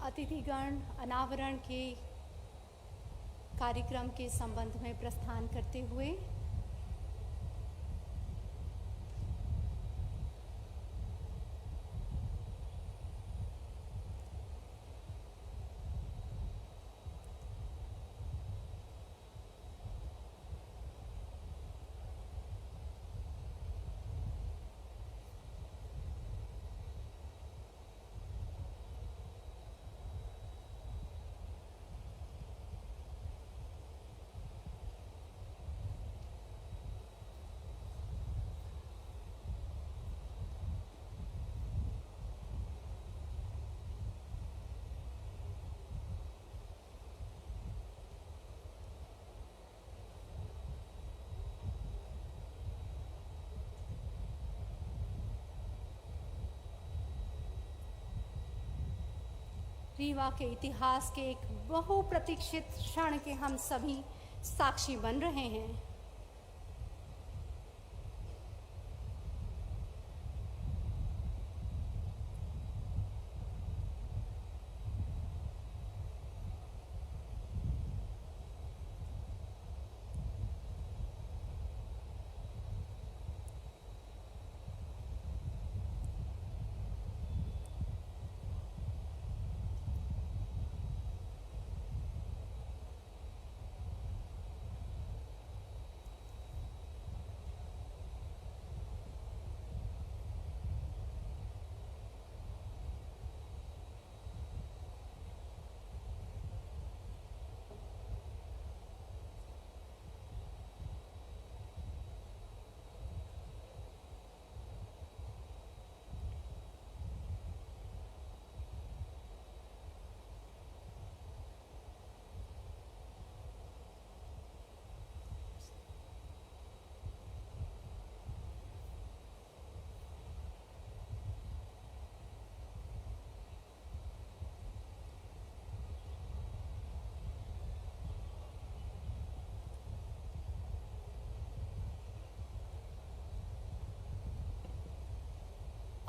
अतिथिगण अनावरण के कार्यक्रम के संबंध में प्रस्थान करते हुए रीवा के इतिहास के एक बहुप्रतीक्षित क्षण के हम सभी साक्षी बन रहे हैं।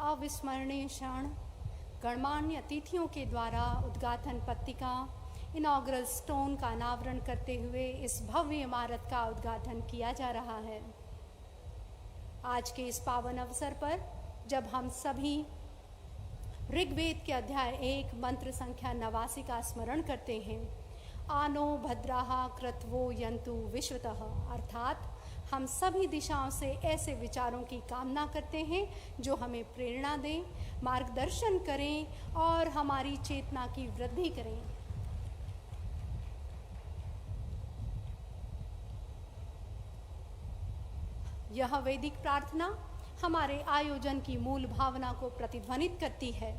अविस्मरणीय क्षण गणमान्य अतिथियों के द्वारा उद्घाटन पत्रिका इनॉग्रल स्टोन का अनावरण करते हुए इस भव्य इमारत का उद्घाटन किया जा रहा है। आज के इस पावन अवसर पर जब हम सभी ऋग्वेद के अध्याय 1 मंत्र संख्या 89 का स्मरण करते हैं, आनो भद्राहा क्रतवो यंतु विश्वतः, अर्थात हम सभी दिशाओं से ऐसे विचारों की कामना करते हैं जो हमें प्रेरणा दें, मार्गदर्शन करें और हमारी चेतना की वृद्धि करें। यह वैदिक प्रार्थना हमारे आयोजन की मूल भावना को प्रतिध्वनित करती है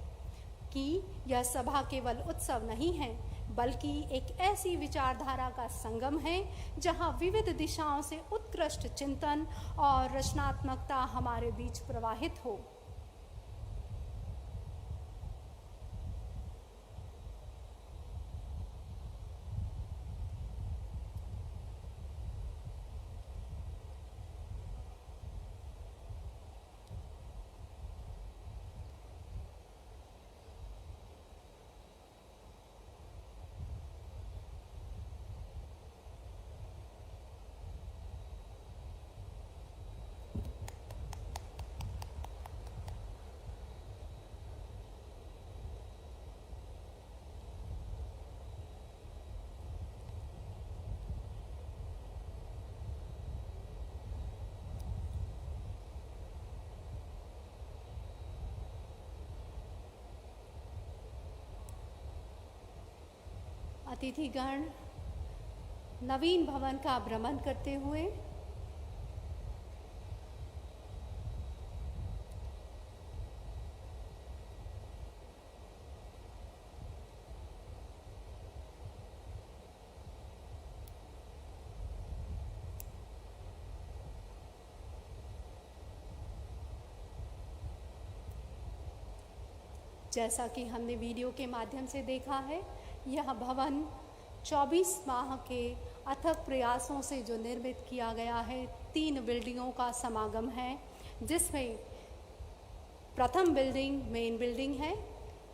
कि यह सभा केवल उत्सव नहीं है, बल्कि एक ऐसी विचारधारा का संगम है जहां विविध दिशाओं से उत्कृष्ट चिंतन और रचनात्मकता हमारे बीच प्रवाहित हो। अतिथिगण नवीन भवन का भ्रमण करते हुए जैसा कि हमने वीडियो के माध्यम से देखा है, यह भवन 24 माह के अथक प्रयासों से जो निर्मित किया गया है, 3 बिल्डिंगों का समागम है, जिसमें प्रथम बिल्डिंग मेन बिल्डिंग है,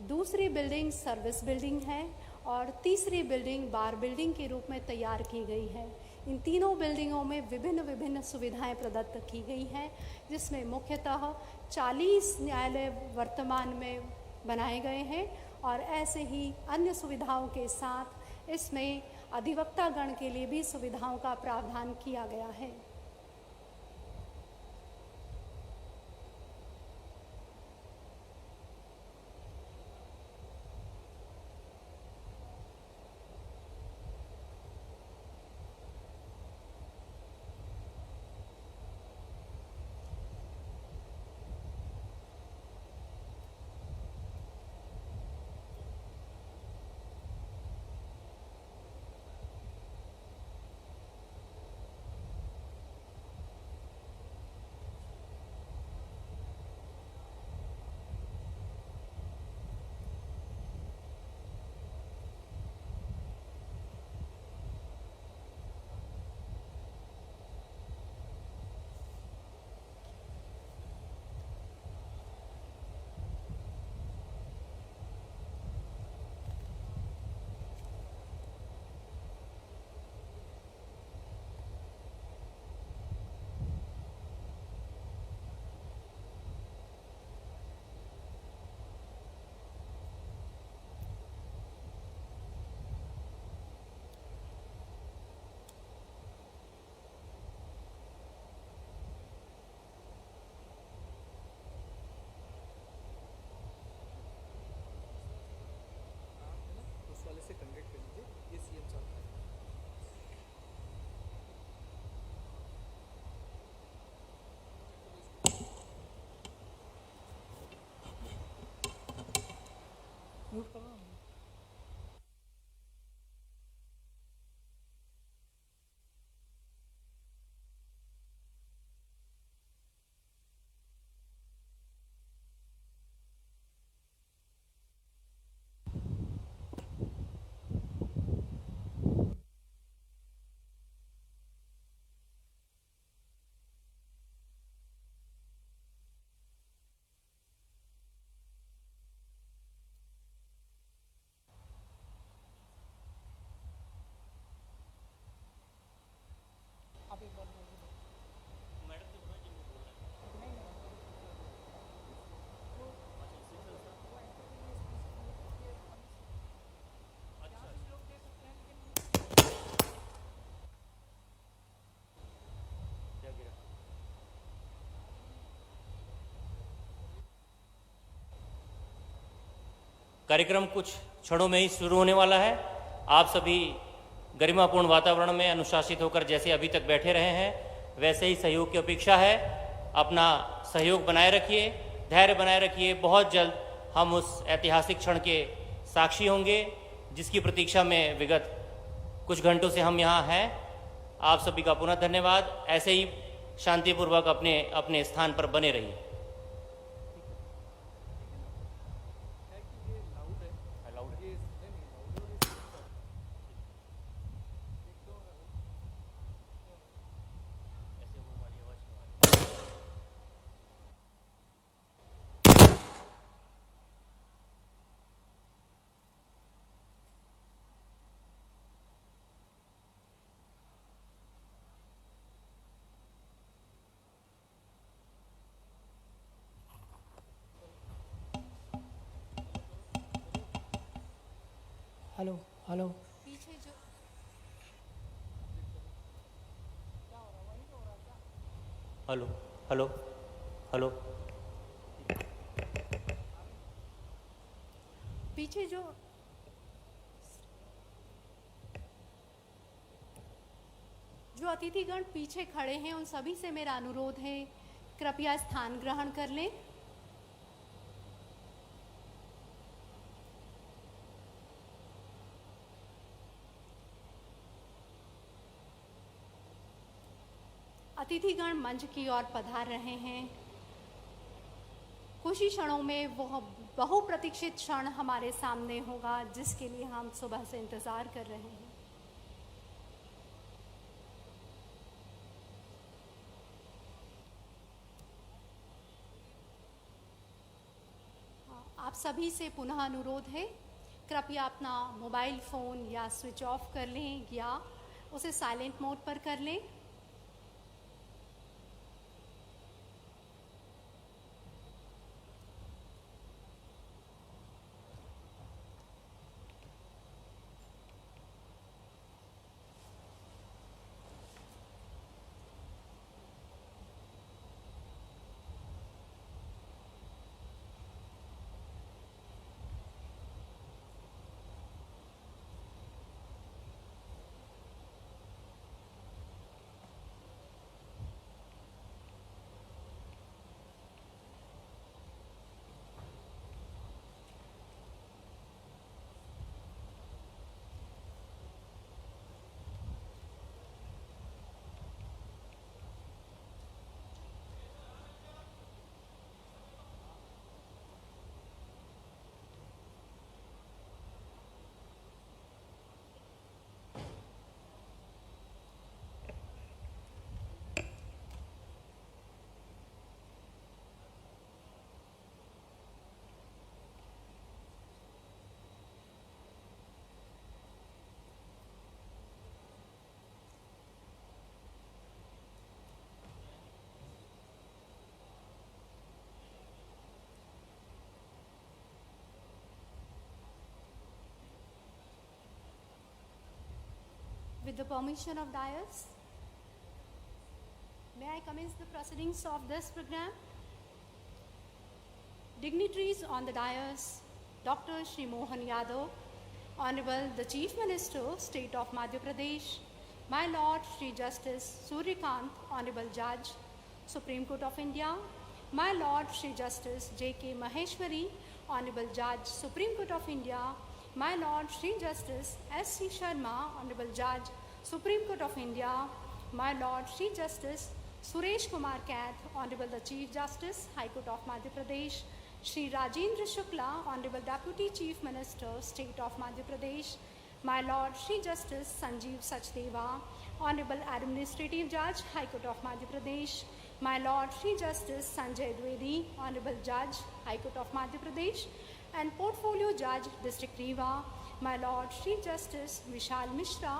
दूसरी बिल्डिंग सर्विस बिल्डिंग है और तीसरी बिल्डिंग बार बिल्डिंग के रूप में तैयार की गई है। इन तीनों बिल्डिंगों में विभिन्न विभिन्न सुविधाएं प्रदत्त की गई हैं, जिसमें मुख्यतः 40 न्यायालय वर्तमान में बनाए गए हैं और ऐसे ही अन्य सुविधाओं के साथ इसमें अधिवक्ता गण के लिए भी सुविधाओं का प्रावधान किया गया है। कार्यक्रम कुछ क्षणों में ही शुरू होने वाला है। आप सभी गरिमापूर्ण वातावरण में अनुशासित होकर जैसे अभी तक बैठे रहे हैं वैसे ही सहयोग की अपेक्षा है। अपना सहयोग बनाए रखिए, धैर्य बनाए रखिए। बहुत जल्द हम उस ऐतिहासिक क्षण के साक्षी होंगे जिसकी प्रतीक्षा में विगत कुछ घंटों से हम यहाँ हैं। आप सभी का पुनः धन्यवाद। ऐसे ही शांतिपूर्वक अपने अपने स्थान पर बने रहिए। हेलो हेलो पीछे जो हेलो हेलो हेलो पीछे जो अतिथिगण पीछे खड़े हैं उन सभी से मेरा अनुरोध है, कृपया स्थान ग्रहण कर लें। अतिथिगण मंच की ओर पधार रहे हैं। कुछ ही क्षणों में वह बहुप्रतीक्षित क्षण हमारे सामने होगा जिसके लिए हम सुबह से इंतजार कर रहे हैं। आप सभी से पुनः अनुरोध है, कृपया अपना मोबाइल फ़ोन या स्विच ऑफ कर लें या उसे साइलेंट मोड पर कर लें। With the permission of dais, may I commence the proceedings of this program? Dignitaries on the dais, Dr. Shri Mohan Yadav, Honorable the Chief Minister, State of Madhya Pradesh, my Lord Shri Justice Suryakant, Honorable Judge, Supreme Court of India, my Lord Shri Justice J.K. Maheshwari, Honorable Judge, Supreme Court of India, my Lord Shri Justice S.C. Sharma, Honorable Judge, Supreme Court of India, my Lord Shri Justice Suresh Kumar Kath, Honorable the Chief Justice, High Court of Madhya Pradesh, Shri Rajendra Shukla, Honorable Deputy Chief Minister, State of Madhya Pradesh, my Lord Shri Justice Sanjeev Sachdeva, Honorable Administrative Judge, High Court of Madhya Pradesh, my Lord Shri Justice Sanjay Dwivedi, Honorable Judge, High Court of Madhya Pradesh, and Portfolio Judge, District Rewa, my Lord Shri Justice Vishal Mishra,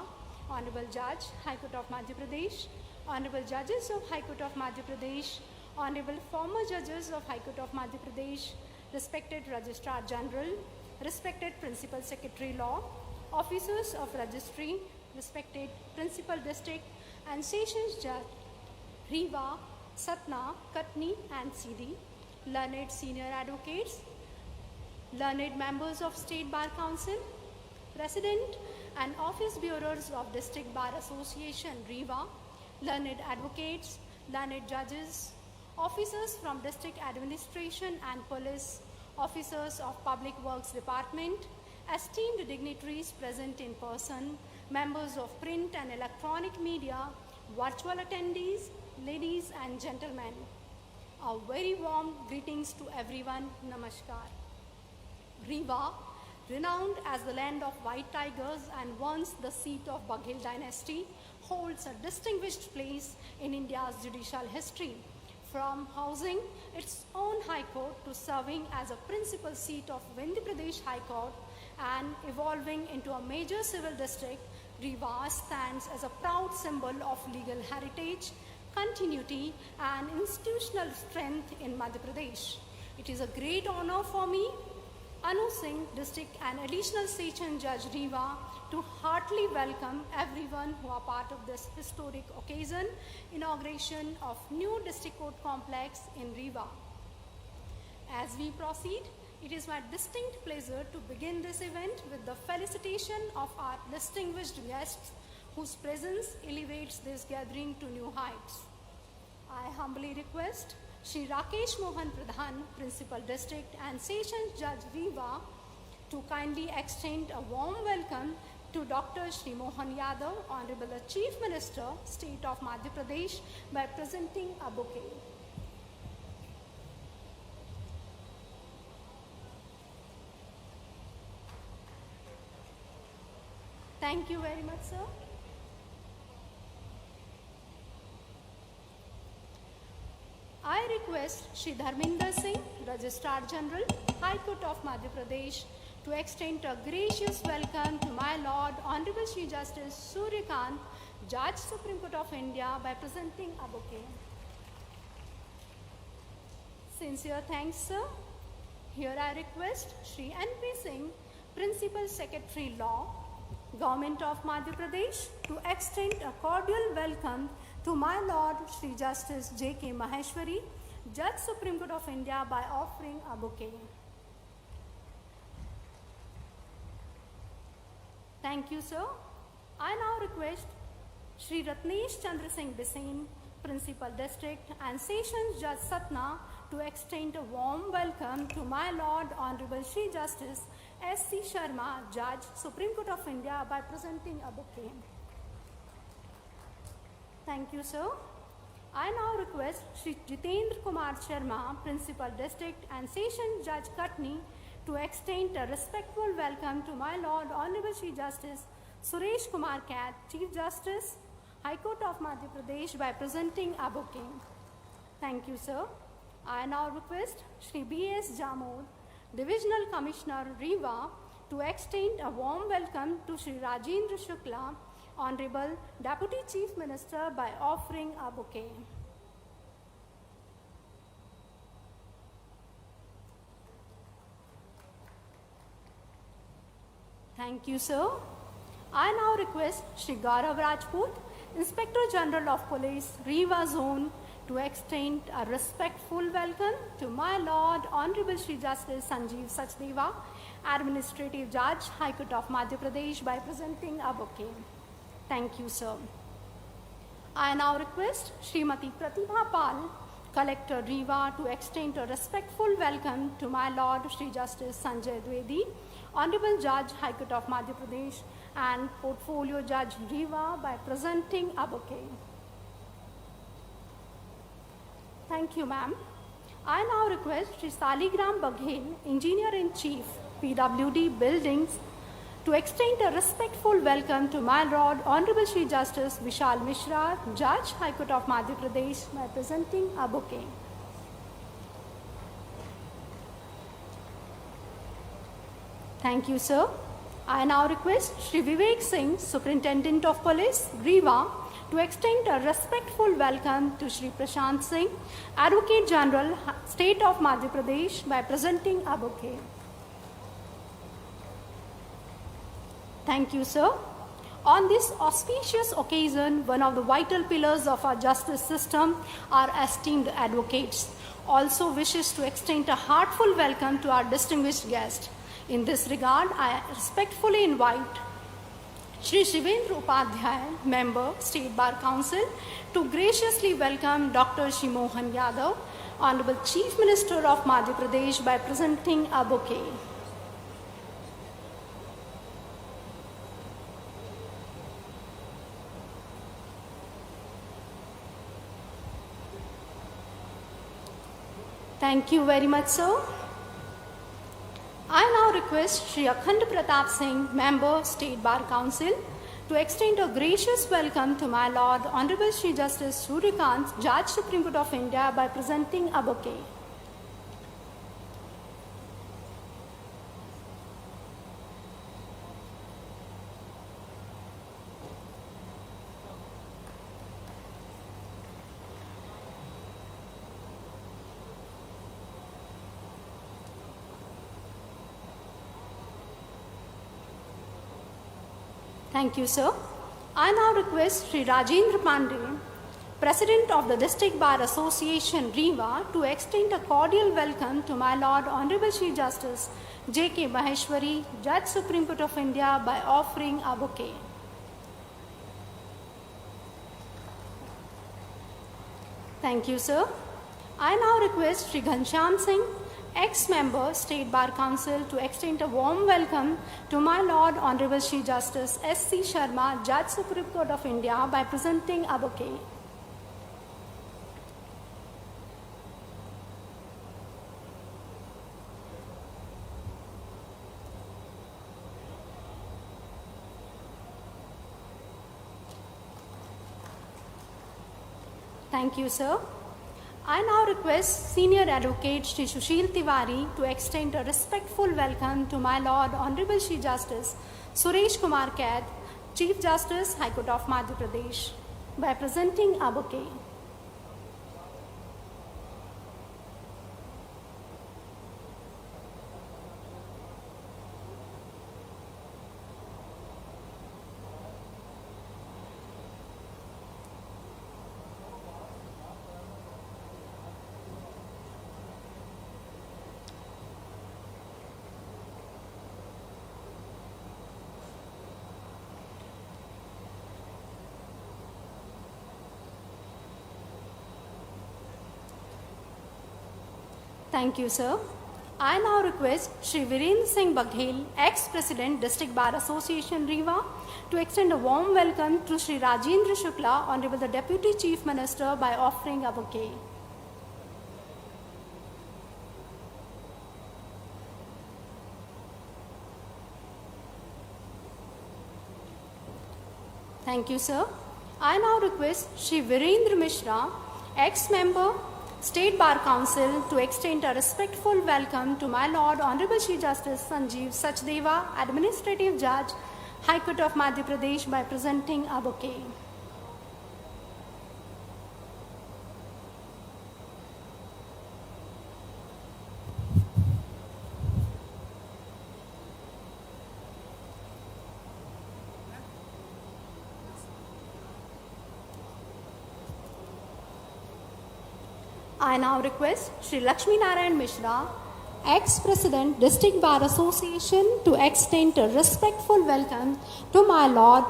Honorable Judge, High Court of Madhya Pradesh, Honorable Judges of High Court of Madhya Pradesh, Honorable former Judges of High Court of Madhya Pradesh, respected Registrar General, respected Principal Secretary Law, Officers of Registry, respected Principal District and Sessions Judge, Rewa, Satna, Katni and Sidi, learned senior advocates, learned members of State Bar Council, President and Office Bureaus of District Bar Association, Rewa, learned advocates, learned judges, officers from District Administration and Police, officers of Public Works Department, esteemed dignitaries present in person, members of print and electronic media, virtual attendees, ladies and gentlemen, a very warm greetings to everyone. Namaskar. Rewa, renowned as the land of white tigers and once the seat of Baghel dynasty, holds a distinguished place in India's judicial history. From housing its own High Court to serving as a principal seat of Vindhya Pradesh High Court and evolving into a major civil district, Rewa stands as a proud symbol of legal heritage, continuity and institutional strength in Madhya Pradesh. It is a great honor for me, Anu Singh, District and Additional Session Judge Rewa, to heartily welcome everyone who are part of this historic occasion, inauguration of new District Court complex in Rewa. As we proceed, it is my distinct pleasure to begin this event with the felicitation of our distinguished guests whose presence elevates this gathering to new heights. I humbly request Shri Rakesh Mohan Pradhan, Principal District and Sessions Judge Rewa, to kindly extend a warm welcome to Dr. Shri Mohan Yadav, Honorable the Chief Minister, State of Madhya Pradesh, by presenting a bouquet. Thank you very much, sir. I request Shri Dharminder Singh, Registrar General, High Court of Madhya Pradesh to extend a gracious welcome to my Lord Honorable Shri Justice Suryakant, Judge Supreme Court of India, by presenting a bouquet. Sincere thanks, sir. Here I request Shri N.P. Singh, Principal Secretary Law, Government of Madhya Pradesh, to extend a cordial welcome to my Lord Shri Justice J.K. Maheshwari, Judge Supreme Court of India, by offering a bouquet. Thank you, sir. I now request Shri Ratnesh Chandra Singh Bisain, Principal District, and Sessions Judge Satna, to extend a warm welcome to my Lord Honorable Shri Justice S.C. Sharma, Judge, Supreme Court of India, by presenting a bouquet. Thank you, sir. I now request Shri Jitendra Kumar Sharma, Principal District, and Sessions Judge Katni, to extend a respectful welcome to my Lord Honorable Shri Justice Suresh Kumar Kaid, Chief Justice, High Court of Madhya Pradesh, by presenting a bouquet. Thank you, sir. I now request Shri B.S. Jamod, Divisional Commissioner, Rewa, to extend a warm welcome to Shri Rajendra Shukla, Honorable Deputy Chief Minister, by offering a bouquet. Thank you, sir. I now request Shri Gaurav Rajput, Inspector General of Police, Rewa Zone, to extend a respectful welcome to my Lord Honorable Shri Justice Sanjeev Sachdeva, Administrative Judge, High Court of Madhya Pradesh, by presenting a bouquet. Thank you, sir. I now request Srimati Pratibha Pal, Collector Rewa, to extend a respectful welcome to my Lord Shri Justice Sanjay Dwivedi, Honorable Judge, High Court of Madhya Pradesh, and Portfolio Judge Rewa, by presenting a bouquet. Thank you, ma'am. I now request Shri Saligram Baghel, Engineer-in-Chief, PWD Buildings, to extend a respectful welcome to my Lord Honorable Shri Justice Vishal Mishra, Judge, High Court of Madhya Pradesh, by presenting a bouquet. Thank you, sir. I now request Shri Vivek Singh, Superintendent of Police, Rewa, to extend a respectful welcome to Shri Prashant Singh, Advocate General, State of Madhya Pradesh, by presenting a bouquet. Thank you, sir. On this auspicious occasion, one of the vital pillars of our justice system, our esteemed advocates, also wishes to extend a heartful welcome to our distinguished guest. In this regard, I respectfully invite Shri Shivendra Upadhyay, Member, State Bar Council, to graciously welcome Dr. Shri Mohan Yadav, Honorable Chief Minister of Madhya Pradesh, by presenting a bouquet. Thank you very much, sir. I now request Shri Akhand Pratap Singh, Member, State Bar Council, to extend a gracious welcome to my Lord Honorable Shri Justice Suryakant, Judge, Supreme Court of India, by presenting a bouquet. Thank you, sir. I now request Shri Rajendra Pandey, President of the District Bar Association, Rewa, to extend a cordial welcome to my Lord Honorable Shri Justice J.K. Maheshwari, Judge, Supreme Court of India, by offering a bouquet. Thank you, sir. I now request Shri Ghanshyam Singh, ex-member, State Bar Council, to extend a warm welcome to my Lord Honorable Shri Justice S.C. Sharma, Judge, Supreme Court of India, by presenting a bouquet. Thank you, sir. I now request Senior Advocate Shri Sushil Tiwari to extend a respectful welcome to my Lord Honorable Shri Justice Suresh Kumar Kaid, Chief Justice, High Court of Madhya Pradesh, by presenting a bouquet. Thank you, sir. I now request Shri Virendra Singh Baghel, ex-President, District Bar Association, Rewa, to extend a warm welcome to Shri Rajendra Shukla, Honorable the Deputy Chief Minister, by offering a bouquet. Thank you, sir. I now request Shri Virendra Mishra, ex-member, State Bar Council, to extend a respectful welcome to my Lord Honorable Shri Justice Sanjeev Sachdeva, Administrative Judge, High Court of Madhya Pradesh, by presenting a bouquet. I now request Shri Lakshmi Narayan Mishra, ex-President, District Bar Association, to extend a respectful welcome to my Lord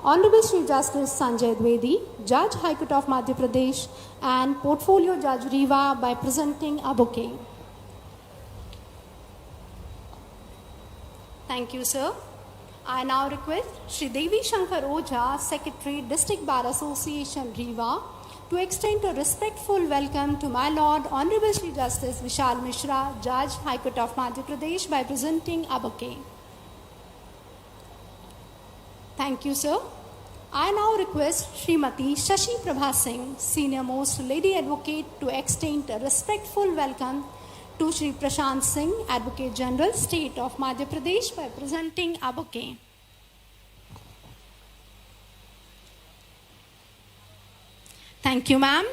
Honorable Shri Justice Sanjay Dwivedi, Judge, High Court of Madhya Pradesh, and Portfolio Judge Rewa, by presenting a bouquet. Thank you, sir. I now request Shri Devi Shankar Ojha, Secretary, District Bar Association, Rewa, to extend a respectful welcome to my Lord Honorable Shri Justice Vishal Mishra, Judge, High Court of Madhya Pradesh, by presenting a bouquet. Thank you, sir. I now request Srimati Shashi Prabha Singh, Senior Most Lady Advocate, to extend a respectful welcome to Shri Prashant Singh, Advocate General, State of Madhya Pradesh, by presenting a bouquet. Thank you, ma'am.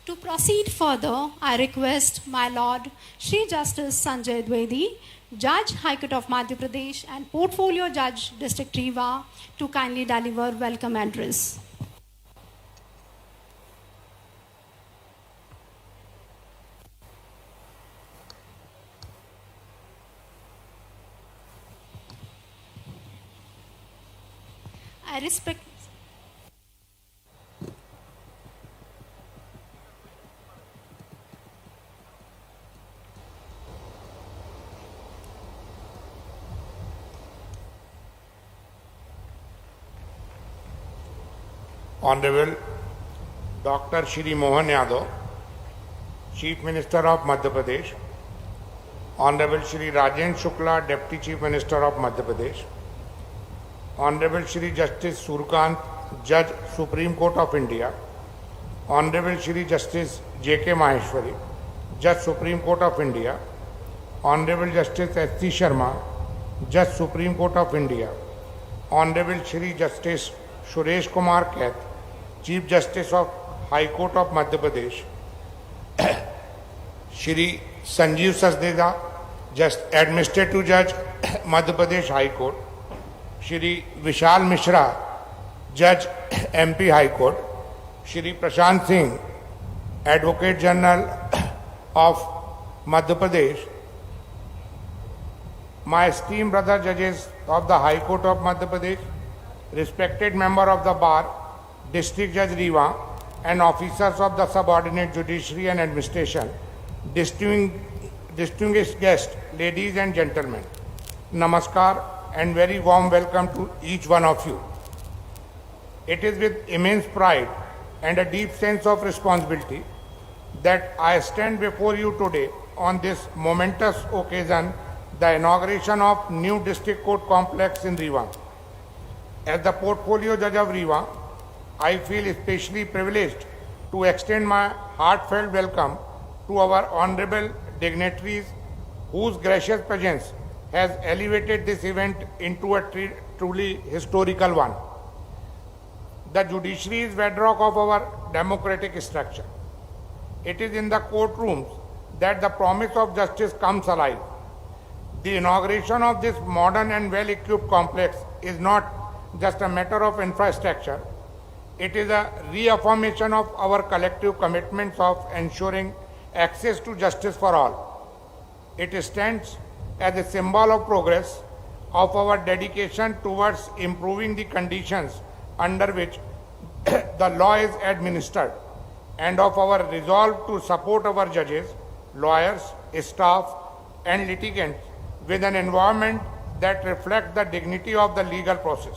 To proceed further, I request my Lord Shri Justice Sanjay Dwivedi, Judge, High Court of Madhya Pradesh, and Portfolio Judge, District Rewa, to kindly deliver welcome address. I respect. Honorable Dr. Shri Mohan Yadav, Chief Minister of Madhya Pradesh, Honorable Shri Rajendra Shukla, Deputy Chief Minister of Madhya Pradesh, Honorable Shri Justice Surkant, Judge, Supreme Court of India, Honorable Shri Justice J.K. Maheshwari, Judge, Supreme Court of India, Honorable Justice S.C. Sharma, Judge, Supreme Court of India, Honorable Shri Justice Suresh Kumar Kaid, Chief Justice of High Court of Madhya Pradesh, Shri Sanjeev Sachdeva, Administrative Judge, Madhya Pradesh High Court, Shri Vishal Mishra, Judge, MP High Court, Shri Prashant Singh, Advocate General of Madhya Pradesh, my esteemed brother judges of the High Court of Madhya Pradesh, respected member of the Bar, District Judge Rewa, and officers of the subordinate judiciary and administration, distinguished guests, ladies and gentlemen, Namaskar and very warm welcome to each one of you. It is with immense pride and a deep sense of responsibility that I stand before you today on this momentous occasion, the inauguration of new District Court complex in Rewa. As the Portfolio Judge of Rewa, I feel especially privileged to extend my heartfelt welcome to our honorable dignitaries whose gracious presence has elevated this event into a truly historical one. The judiciary is bedrock of our democratic structure. It is in the courtrooms that the promise of justice comes alive. The inauguration of this modern and well-equipped complex is not just a matter of infrastructure. It is a reaffirmation of our collective commitments of ensuring access to justice for all. It stands as a symbol of progress, of our dedication towards improving the conditions under which the law is administered, and of our resolve to support our judges, lawyers, staff, and litigants with an environment that reflects the dignity of the legal process.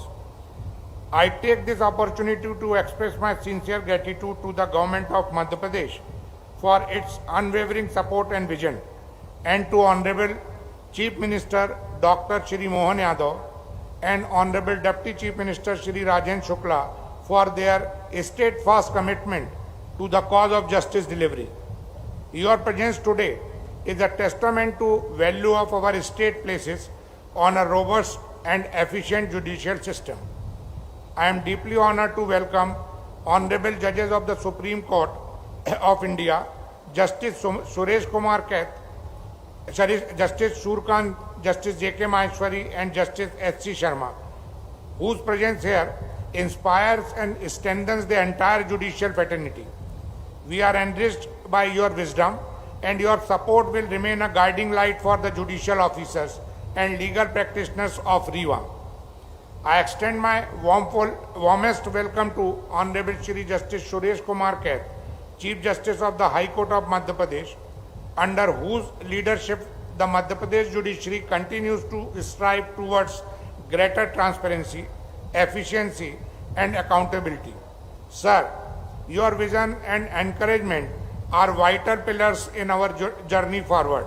I take this opportunity to express my sincere gratitude to the government of Madhya Pradesh for its unwavering support and vision, and to Honorable Chief Minister Dr. Shri Mohan Yadav and Honorable Deputy Chief Minister Shri Rajendra Shukla for their steadfast commitment to the cause of justice delivery. Your presence today is a testament to value of our state places on a robust and efficient judicial system. I am deeply honored to welcome Honorable Judges of the Supreme Court of India, Justice Suresh Kumar Kaith, Justice Surkant, Justice J.K. Maheshwari, and Justice S.C. Sharma, whose presence here inspires and strengthens the entire judicial fraternity. We are enriched by your wisdom, and your support will remain a guiding light for the judicial officers and legal practitioners of REWA. I extend my warmest welcome to Honorable Shri Justice Suresh Kumar Kaith, Chief Justice of the High Court of Madhya Pradesh, under whose leadership the Madhya Pradesh judiciary continues to strive towards greater transparency, efficiency, and accountability. Sir, your vision and encouragement are vital pillars in our journey forward.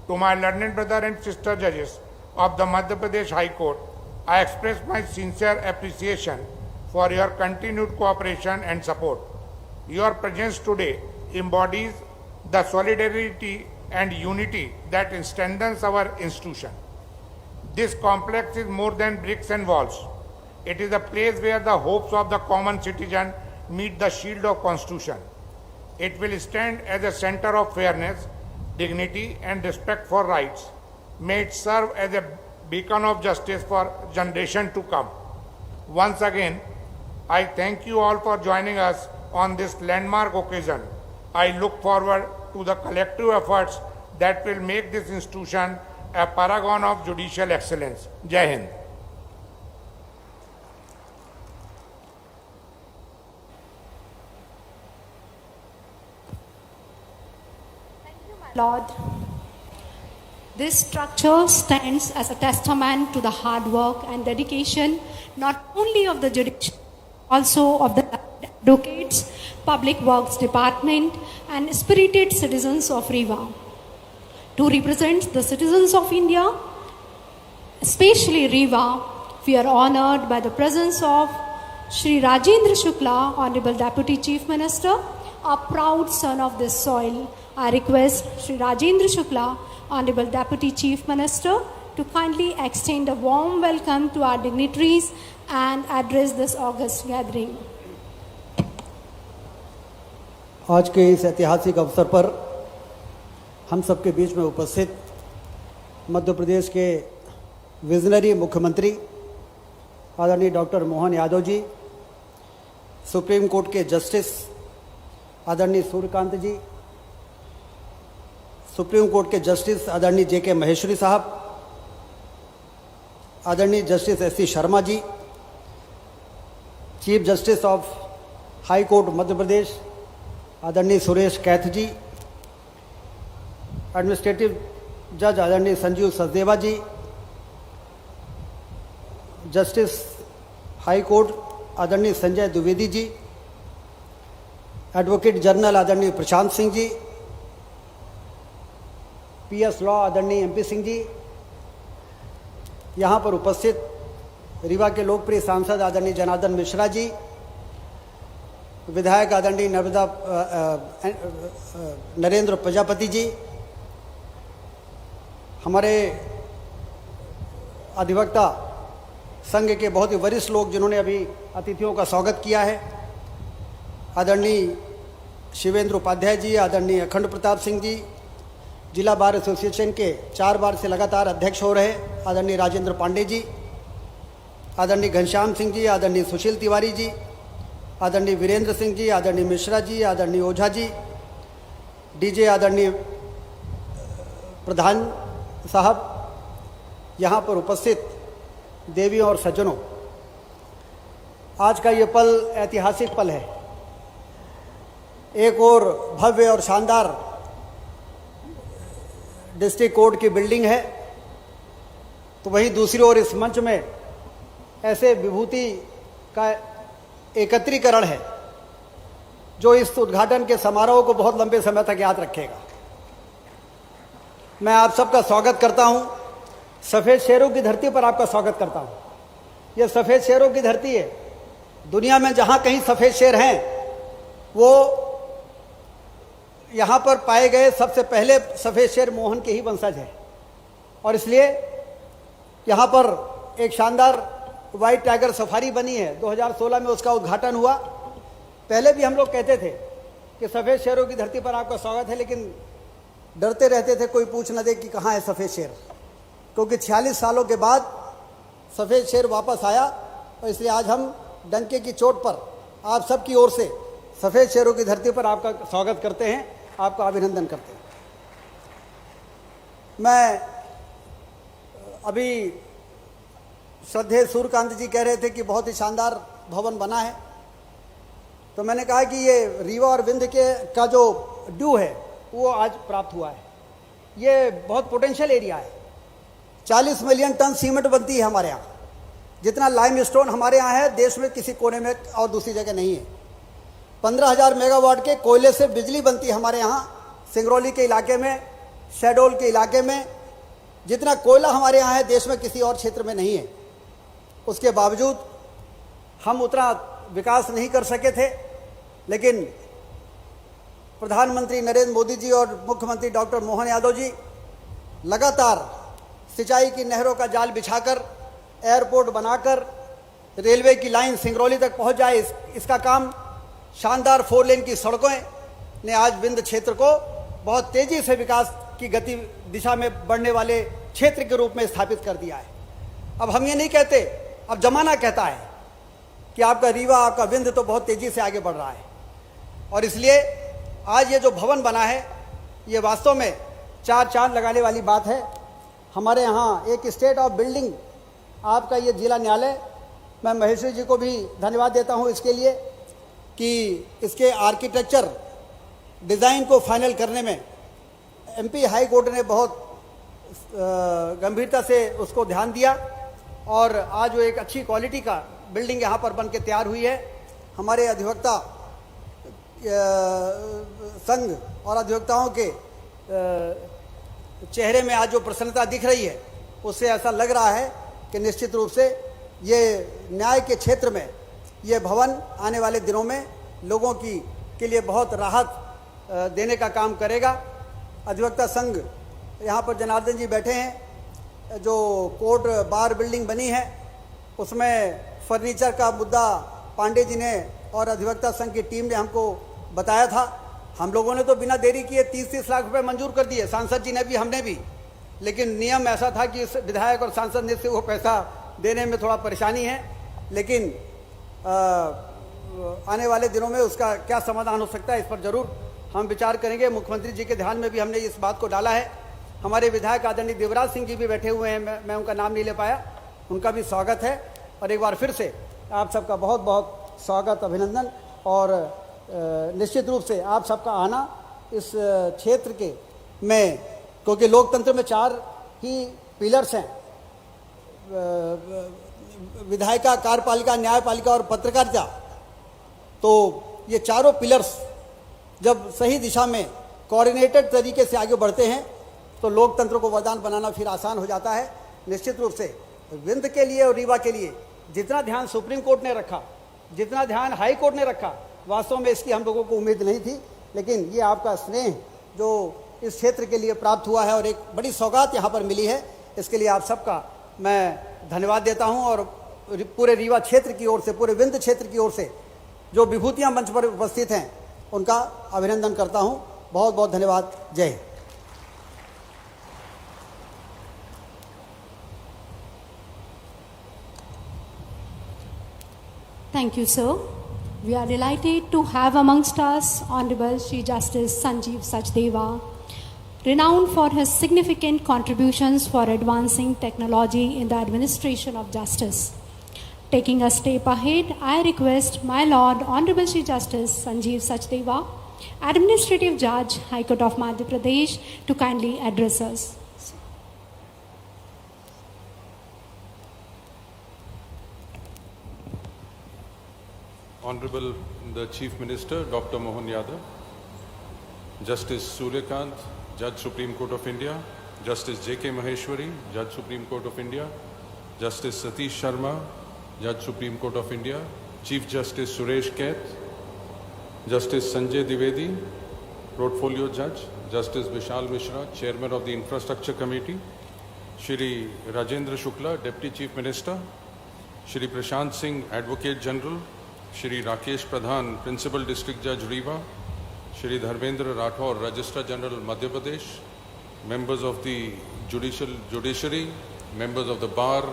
To my learned brother and sister judges of the Madhya Pradesh High Court, I express my sincere appreciation for your continued cooperation and support. Your presence today embodies the solidarity and unity that strengthens our institution. This complex is more than bricks and walls. It is a place where the hopes of the common citizen meet the shield of Constitution. It will stand as a center of fairness, dignity, and respect for rights. May it serve as a beacon of justice for generations to come. Once again, I thank you all for joining us on this landmark occasion. I look forward to the collective efforts that will make this institution a paragon of judicial excellence. Jai Hind. Lord, this structure stands as a testament to the hard work and dedication not only of the judiciary, also of the advocates, public works department, and spirited citizens of REWA. To represent the citizens of India, especially REWA, we are honored by the presence of Shri Rajendra Shukla, Honorable Deputy Chief Minister, a proud son of this soil. I request Shri Rajendra Shukla, Honorable Deputy Chief Minister, to kindly extend a warm welcome to our dignitaries and address this august gathering. आज के इस ऐतिहासिक अवसर पर हम सबके बीच में उपस्थित मध्य प्रदेश के विजनरी मुख्यमंत्री आदरणीय doctor Mohan Yadav ji, supreme court के जस्टिस आदरणीय सूर्यकांत जी, सुप्रीम कोर्ट के जस्टिस आदरणीय J.K. महेश्वरी साहब, आदरणीय justice S.C. Sharma ji, chief justice of high court Madhya Pradesh आदरणीय सुरेश कैथ जी, एडमिनिस्ट्रेटिव जज आदरणीय Sanjeev Sachdeva ji, justice high court आदरणीय संजय द्विवेदी जी, एडवोकेट जनरल आदरणीय प्रशांत सिंह जी, PS लॉ आदरणीय MP सिंह जी, यहाँ पर उपस्थित रीवा के लोकप्रिय सांसद आदरणीय जनार्दन मिश्रा जी, विधायक आदरणीय नरेंद्र प्रजापति जी, हमारे अधिवक्ता संघ के बहुत ही वरिष्ठ लोग जिन्होंने अभी अतिथियों का स्वागत किया है, आदरणीय शिवेंद्र उपाध्याय जी, आदरणीय अखंड प्रताप सिंह जी, जिला बार एसोसिएशन के 4 बार से लगातार अध्यक्ष हो रहे आदरणीय राजेंद्र पांडे जी, आदरणीय घनश्याम सिंह जी, आदरणीय सुशील तिवारी जी, आदरणीय वीरेंद्र सिंह जी, आदरणीय मिश्रा जी, आदरणीय ओझा जी, डीजे आदरणीय प्रधान साहब, यहाँ पर उपस्थित देवियों और सज्जनों, आज का ये पल ऐतिहासिक पल है। एक और भव्य और शानदार डिस्ट्रिक्ट कोर्ट की बिल्डिंग है, तो वहीं दूसरी ओर इस मंच में ऐसे विभूति का एकत्रीकरण है जो इस उद्घाटन के समारोह को बहुत लंबे समय तक याद रखेगा। मैं आप सबका स्वागत करता हूं, सफ़ेद शेरों की धरती पर आपका स्वागत करता हूं। यह सफ़ेद शेरों की धरती है। दुनिया में जहां कहीं सफ़ेद शेर हैं, वो यहाँ पर पाए गए सबसे पहले सफ़ेद शेर मोहन के ही वंशज है, और इसलिए यहाँ पर एक शानदार वाइट टाइगर सफारी बनी है। 2016 में उसका उद्घाटन हुआ। पहले भी हम लोग कहते थे कि सफ़ेद शेरों की धरती पर आपका स्वागत है, लेकिन डरते रहते थे कोई पूछ न दे कि कहाँ है सफ़ेद शेर, क्योंकि 46 सालों के बाद सफ़ेद शेर वापस आया, और इसलिए आज हम डंके की चोट पर आप सबकी ओर से सफ़ेद शेरों की धरती पर आपका स्वागत करते हैं, आपका अभिनंदन करते हैं। मैं अभी श्रद्धेय सूर्यकांत जी कह रहे थे कि बहुत ही शानदार भवन बना है, तो मैंने कहा कि ये रीवा और विंध्य का जो ड्यू है वो आज प्राप्त हुआ है। ये बहुत पोटेंशियल एरिया है। 40 मिलियन टन सीमेंट बनती है हमारे यहाँ। जितना लाइमस्टोन हमारे यहाँ है, देश में किसी कोने में और दूसरी जगह नहीं है। 15,000 मेगावाट के कोयले से बिजली बनती है हमारे यहाँ सिंगरौली के इलाके में, शहडोल के इलाके में। जितना कोयला हमारे यहाँ है, देश में किसी और क्षेत्र में नहीं है। उसके बावजूद हम उतना विकास नहीं कर सके थे, लेकिन प्रधानमंत्री नरेंद्र मोदी जी और मुख्यमंत्री डॉक्टर मोहन यादव जी लगातार सिंचाई की नहरों का जाल बिछाकर, एयरपोर्ट बनाकर, रेलवे की लाइन सिंगरौली तक पहुंच जाए, इसका काम शानदार 4 लेन की सड़कों ने आज विंध्य क्षेत्र को बहुत तेजी से विकास की गति दिशा में बढ़ने वाले क्षेत्र के रूप में स्थापित कर दिया है। अब हम ये नहीं कहते, अब जमाना कहता है कि आपका रीवा, आपका विंध्य तो बहुत तेजी से आगे बढ़ रहा है, और इसलिए आज ये जो भवन बना है, ये वास्तव में 4 चांद लगाने वाली बात है। हमारे यहाँ एक स्टेट ऑफ बिल्डिंग, आपका ये जिला न्यायालय, मैं महेश्वरी जी को भी धन्यवाद देता हूँ इसके लिए कि इसके आर्किटेक्चर डिज़ाइन को फाइनल करने में एमपी हाई कोर्ट ने बहुत गंभीरता से उसको ध्यान दिया, और आज वो एक अच्छी क्वालिटी का बिल्डिंग यहाँ पर बन के तैयार हुई है। हमारे अधिवक्ता संघ और अधिवक्ताओं के चेहरे में आज जो प्रसन्नता दिख रही है, उससे ऐसा लग रहा है कि निश्चित रूप से ये न्याय के क्षेत्र में ये भवन आने वाले दिनों में लोगों के लिए बहुत राहत देने का काम करेगा। अधिवक्ता संघ यहाँ पर जनार्दन जी बैठे हैं। जो कोर्ट बार बिल्डिंग बनी है, उसमें फर्नीचर का मुद्दा पांडे जी ने और अधिवक्ता संघ की टीम ने हमको बताया था। हम लोगों ने तो बिना देरी किए 30-30 लाख रुपए मंजूर कर दिए, सांसद जी ने भी, हमने भी, लेकिन नियम ऐसा था कि इस विधायक और सांसद ने से वो पैसा देने में थोड़ा परेशानी है, लेकिन आने वाले दिनों में उसका क्या समाधान हो सकता है, इस पर जरूर हम विचार करेंगे। मुख्यमंत्री जी के ध्यान में भी हमने इस बात को डाला है। हमारे विधायक आदरणीय देवराज सिंह जी भी बैठे हुए हैं, मैं उनका नाम नहीं ले पाया, उनका भी स्वागत है। और एक बार फिर से आप सबका बहुत बहुत स्वागत, अभिनंदन, और निश्चित रूप से आप सबका आना इस क्षेत्र के में, क्योंकि लोकतंत्र में 4 ही पिलर्स हैं, विधायिका, कार्यपालिका, न्यायपालिका और पत्रकारिता। तो ये चारों पिलर्स जब सही दिशा में कोऑर्डिनेटेड तरीके से आगे बढ़ते हैं तो लोकतंत्र को वरदान बनाना फिर आसान हो जाता है। निश्चित रूप से विंध्य के लिए और रीवा के लिए जितना ध्यान सुप्रीम कोर्ट ने रखा, जितना ध्यान हाई कोर्ट ने रखा, वास्तव में इसकी हम लोगों को उम्मीद नहीं थी, लेकिन ये आपका स्नेह जो इस क्षेत्र के लिए प्राप्त हुआ है और एक बड़ी सौगात यहाँ पर मिली है, इसके लिए आप सबका मैं धन्यवाद देता हूँ। और पूरे रीवा क्षेत्र की ओर से, पूरे विंध्य क्षेत्र की ओर से जो विभूतियाँ मंच पर उपस्थित हैं उनका अभिनंदन करता हूँ। बहुत बहुत धन्यवाद। जय Hind. Thank you, sir. We are delighted to have amongst us Honorable Shri Justice Sanjeev Sachdeva, renowned for his significant contributions for advancing technology in the administration of justice. Taking a step ahead, I request my Lord Honorable Shri Justice Sanjeev Sachdeva, Administrative Judge, High Court of Madhya Pradesh, to kindly address us. Honorable the Chief Minister, Dr. Mohan Yadav, Justice Suryakant, Judge Supreme Court of India, Justice J.K. Maheshwari, Judge Supreme Court of India, Justice Satish Sharma, Judge Supreme Court of India, Chief Justice Suresh Kaith, Justice Sanjay Dwivedi, Portfolio Judge, Justice Vishal Mishra, Chairman of the Infrastructure Committee, Shri Rajendra Shukla, Deputy Chief Minister, Shri Prashant Singh, Advocate General, Shri Rakesh Pradhan, Principal District Judge Rewa, Shri Dharmendra Rathore, Registrar General Madhya Pradesh, members of the Judiciary, members of the Bar,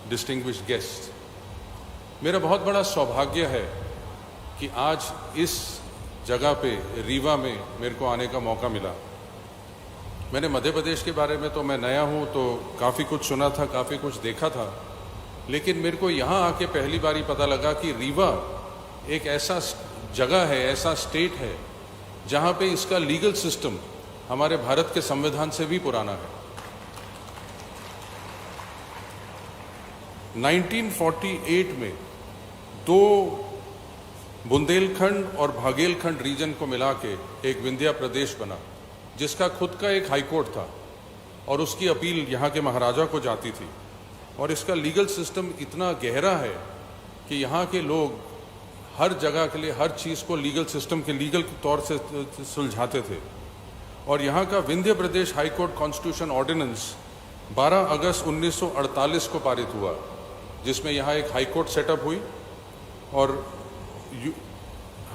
distinguished guests. मेरा बहुत बड़ा सौभाग्य है कि आज इस जगह पे रीवा में मेरे को आने का मौका मिला। मैंने मध्य प्रदेश के बारे में तो मैं नया हूँ तो काफ़ी कुछ सुना था, काफ़ी कुछ देखा था, लेकिन मेरे को यहाँ आके पहली बारी पता लगा कि रीवा एक ऐसा जगह है, ऐसा स्टेट है जहाँ पे इसका लीगल सिस्टम हमारे भारत के संविधान से भी पुराना है। 1948 में दो बुंदेलखंड और भागेलखंड रीजन को मिला के एक विंध्या प्रदेश बना, जिसका खुद का एक हाई कोर्ट था और उसकी अपील यहाँ के महाराजा को जाती थी। और इसका लीगल सिस्टम इतना गहरा है कि यहाँ के लोग हर जगह के लिए हर चीज़ को लीगल सिस्टम के लीगल तौर से सुलझाते थे। और यहाँ का विंध्य प्रदेश हाई कोर्ट कॉन्स्टिट्यूशन ऑर्डिनेंस 12 अगस्त 1948 को पारित हुआ, जिसमें यहाँ एक हाई कोर्ट सेटअप हुई और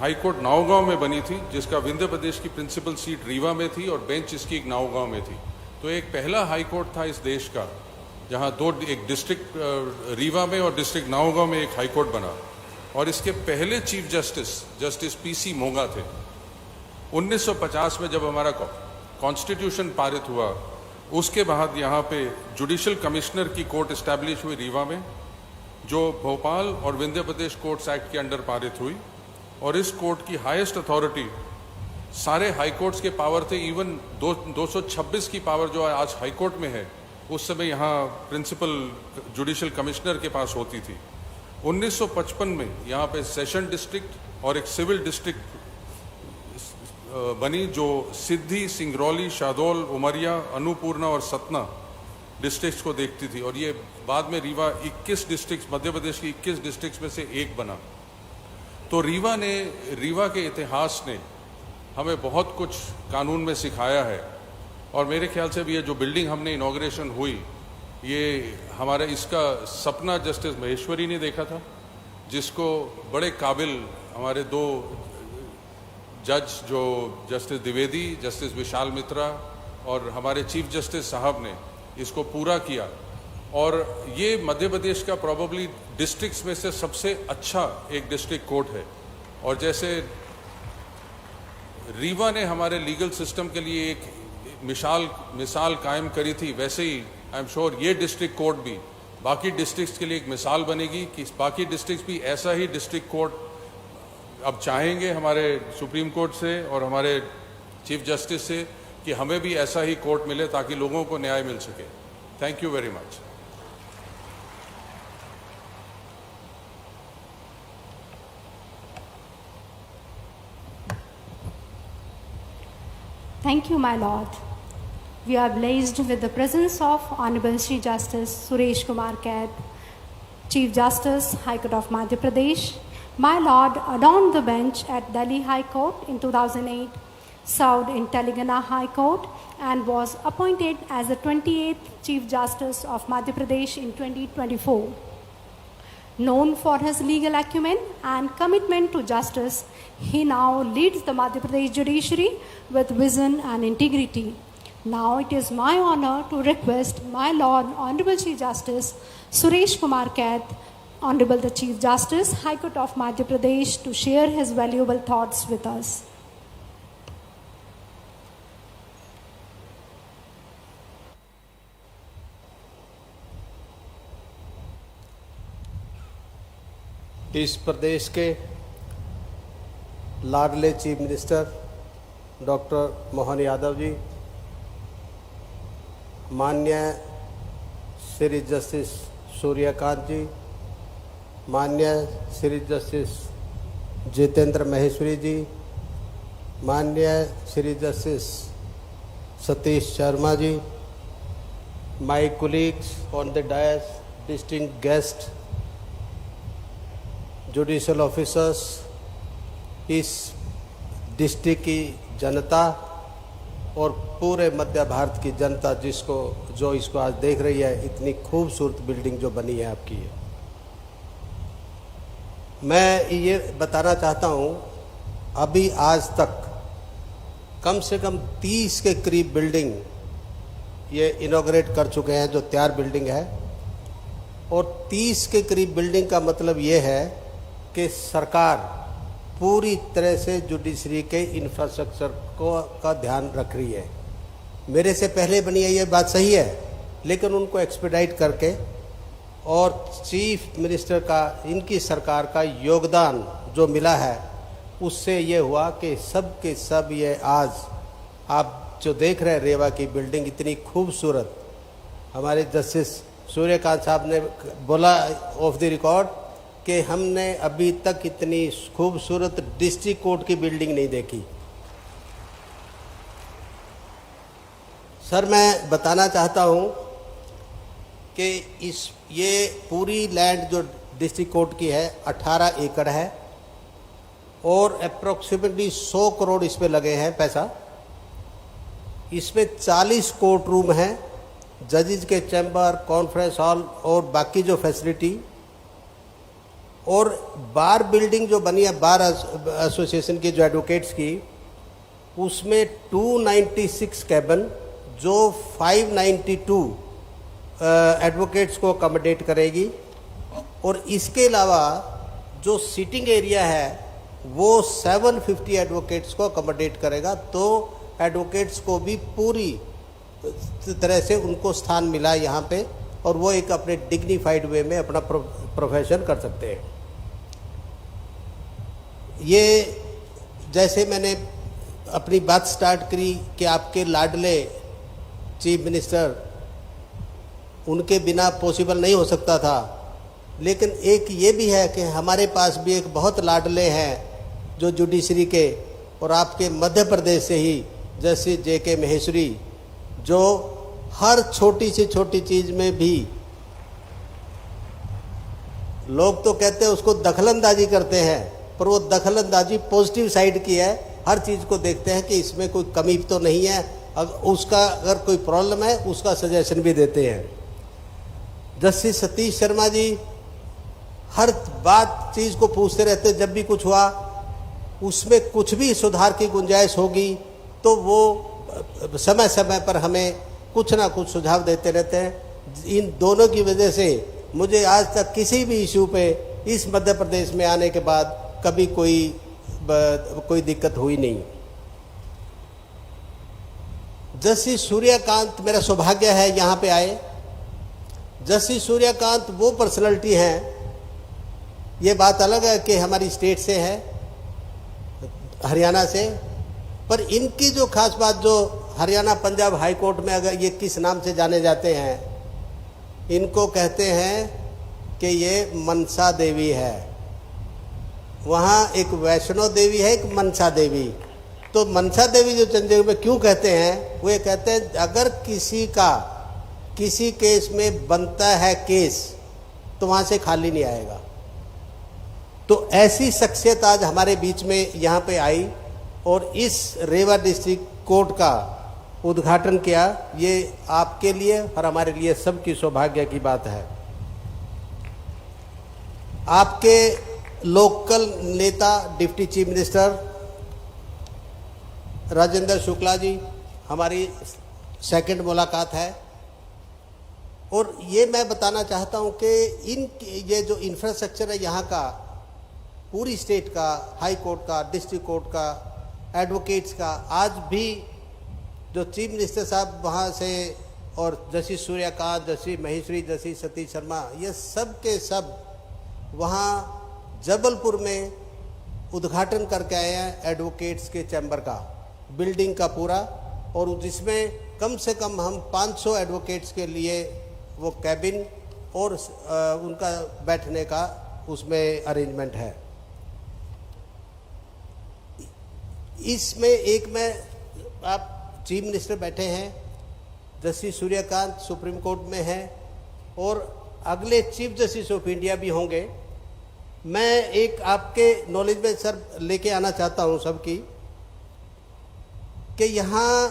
हाई कोर्ट नावगांव में बनी थी, जिसका विंध्य प्रदेश की प्रिंसिपल सीट रीवा में थी और बेंच इसकी एक नावगांव में थी। तो एक पहला हाई कोर्ट था इस देश का जहाँ एक डिस्ट्रिक्ट रीवा में और डिस्ट्रिक्ट नावगांव में एक हाई कोर्ट बना। और इसके पहले चीफ जस्टिस पीसी मोगा थे। 1950 में जब हमारा कॉन्स्टिट्यूशन पारित हुआ, उसके बाद यहाँ पे जुडिशल कमिश्नर की कोर्ट इस्टेब्लिश हुई रीवा में, जो भोपाल और विंध्य प्रदेश कोर्ट्स एक्ट के अंडर पारित हुई। और इस कोर्ट की हाईएस्ट अथॉरिटी सारे हाई कोर्ट्स के पावर थे, इवन 226 की पावर जो आज हाई कोर्ट में है, उस समय यहाँ प्रिंसिपल जुडिशल कमिश्नर के पास होती थी। 1955 में यहाँ पे सेशन डिस्ट्रिक्ट और एक सिविल डिस्ट्रिक्ट बनी, जो सिद्धि, सिंगरौली, शाहदोल, उमरिया, अन्नपूर्णा और सतना डिस्ट्रिक्ट्स को देखती थी। और ये बाद में रीवा 21 डिस्ट्रिक्ट्स, मध्य प्रदेश की 21 डिस्ट्रिक्ट्स में से एक बना। तो रीवा के इतिहास ने हमें बहुत कुछ कानून में सिखाया है। और मेरे ख्याल से भी ये जो बिल्डिंग हमने इनॉग्रेशन हुई, ये हमारे इसका सपना जस्टिस महेश्वरी ने देखा था, जिसको बड़े काबिल हमारे दो जज, जो जस्टिस द्विवेदी, जस्टिस विशाल मित्रा और हमारे चीफ जस्टिस साहब ने इसको पूरा किया। और ये मध्य प्रदेश का प्रोबेबली डिस्ट्रिक्ट्स में से सबसे अच्छा एक डिस्ट्रिक्ट कोर्ट है। और जैसे रीवा ने हमारे लीगल सिस्टम के लिए एक मिसाल कायम करी थी, वैसे ही आई एम श्योर ये डिस्ट्रिक्ट कोर्ट भी बाकी डिस्ट्रिक्ट्स के लिए एक मिसाल बनेगी कि बाकी डिस्ट्रिक्ट्स भी ऐसा ही डिस्ट्रिक्ट कोर्ट अब चाहेंगे हमारे सुप्रीम कोर्ट से और हमारे चीफ जस्टिस से कि हमें भी ऐसा ही कोर्ट मिले ताकि लोगों को न्याय मिल सके। Thank you very much. Thank you, my Lord. We are blessed with the presence of Honorable Shri Justice Suresh Kumar Kaith, Chief Justice, High Court of Madhya Pradesh, My Lord adorned the bench at Delhi High Court in 2008, served in Telangana High Court, and was appointed as the 28th Chief Justice of Madhya Pradesh in 2024. Known for his legal acumen and commitment to justice, he now leads the Madhya Pradesh judiciary with vision and integrity. Now it is my honor to request my Lord Honorable Chief Justice Suresh Kumar Kaith, Honorable the Chief Justice, High Court of Madhya Pradesh, to share his valuable thoughts with us. इस प्रदेश के लाडले chief minister doctor Mohan Yadav ji, माननीय Shri justice Suryakant ji, माननीय Shri justice Jitendra Maheshwari ji, माननीय Shri justice Satish Sharma ji, my colleagues on the dais, distinguished guests, judicial officers, इस district की जनता और पूरे मध्य भारत की जनता जो इसको आज देख रही है, इतनी खूबसूरत बिल्डिंग जो बनी है आपकी है। मैं ये बताना चाहता हूँ, अभी आज तक कम से कम 30 के करीब बिल्डिंग ये इनॉग्रेट कर चुके हैं, जो तैयार बिल्डिंग है। और 30 के करीब बिल्डिंग का मतलब ये है कि सरकार पूरी तरह से जुडिशरी के इंफ्रास्ट्रक्चर का ध्यान रख रही है। मेरे से पहले बनी है ये बात सही है, लेकिन उनको एक्सपेडाइट करके और चीफ मिनिस्टर का, इनकी सरकार का योगदान जो मिला है, उससे ये हुआ कि सब के सब ये आज आप जो देख रहे हैं रेवा की बिल्डिंग इतनी खूबसूरत। हमारे जस्टिस सूर्यकांत साहब ने बोला ऑफ द रिकॉर्ड कि हमने अभी तक इतनी खूबसूरत डिस्ट्रिक्ट कोर्ट की बिल्डिंग नहीं देखी। सर, मैं बताना चाहता हूँ कि ये पूरी लैंड जो डिस्ट्रिक्ट कोर्ट की है 18 एकड़ है और अप्रोक्सीमेटली 100 करोड़ इस पे लगे हैं पैसा। इसमें 40 कोर्ट रूम हैं, जजेस के चैम्बर, कॉन्फ्रेंस हॉल और बाकी जो फैसिलिटी, और बार बिल्डिंग जो बनी है बार एसोसिएशन की, जो एडवोकेट्स की, उसमें 296 कैबिन जो 592 एडवोकेट्स को अकोमोडेट करेगी। और इसके अलावा जो सीटिंग एरिया है वो 750 एडवोकेट्स को अकोमोडेट करेगा। तो एडवोकेट्स को भी पूरी तरह से उनको स्थान मिला यहाँ पे, और वो एक अपने डिग्निफाइड वे में अपना प्रोफेशन कर सकते हैं। ये जैसे मैंने अपनी बात स्टार्ट करी कि आपके लाडले चीफ मिनिस्टर, उनके बिना पॉसिबल नहीं हो सकता था, लेकिन एक ये भी है कि हमारे पास भी एक बहुत लाडले हैं जो जुडिशरी के, और आपके मध्य प्रदेश से ही जस्टिस JK महेश्वरी, जो हर छोटी से छोटी चीज़ में भी, लोग तो कहते हैं उसको दखलंदाजी करते हैं, पर वो दखलंदाजी पॉजिटिव साइड की है। हर चीज़ को देखते हैं कि इसमें कोई कमी तो नहीं है, अगर कोई प्रॉब्लम है उसका सजेशन भी देते हैं। जस्टिस सतीश शर्मा जी हर बात चीज़ को पूछते रहते हैं, जब भी कुछ हुआ उसमें कुछ भी सुधार की गुंजाइश होगी तो वो समय समय पर हमें कुछ ना कुछ सुझाव देते रहते हैं। इन दोनों की वजह से मुझे आज तक किसी भी इशू पे इस मध्य प्रदेश में आने के बाद कभी कोई दिक्कत हुई नहीं। जस्टिस सूर्यकांत, मेरा सौभाग्य है यहाँ पे आए। जस्टिस सूर्यकांत वो पर्सनालिटी हैं, ये बात अलग है कि हमारी स्टेट से है, हरियाणा से, पर इनकी जो खास बात, जो हरियाणा पंजाब हाई कोर्ट में अगर ये किस नाम से जाने जाते हैं, इनको कहते हैं कि ये मनसा देवी है। वहाँ एक वैष्णो देवी है, एक मनसा देवी। तो मनसा देवी जो चंडीगढ़ में क्यों कहते हैं, वो ये कहते हैं अगर किसी केस में बनता है केस तो वहाँ से खाली नहीं आएगा। तो ऐसी शख्सियत आज हमारे बीच में यहाँ पे आई और इस रेवा डिस्ट्रिक्ट कोर्ट का उद्घाटन किया। ये आपके लिए और हमारे लिए सबकी सौभाग्य की बात है। आपके लोकल नेता deputy chief minister Rajendra Shukla ji, हमारी सेकंड मुलाकात है और ये मैं बताना चाहता हूं कि ये जो इंफ्रास्ट्रक्चर है यहाँ का, पूरी स्टेट का, हाई कोर्ट का, डिस्ट्रिक्ट कोर्ट का, एडवोकेट्स का, आज भी जो चीफ मिनिस्टर साहब वहाँ से और justice Suryakant, justice Maheshwari, justice Satish Sharma, ये सब के सब वहाँ जबलपुर में उद्घाटन करके आए हैं एडवोकेट्स के चैम्बर का, बिल्डिंग का पूरा, और जिसमें कम से कम हम 500 एडवोकेट्स के लिए वो कैबिन और उनका बैठने का उसमें अरेंजमेंट है। इसमें एक में आप चीफ मिनिस्टर बैठे हैं, जस्टिस सूर्यकांत सुप्रीम कोर्ट में हैं और अगले चीफ जस्टिस ऑफ इंडिया भी होंगे। मैं एक आपके नॉलेज में सर लेके आना चाहता हूं सबकी कि यहाँ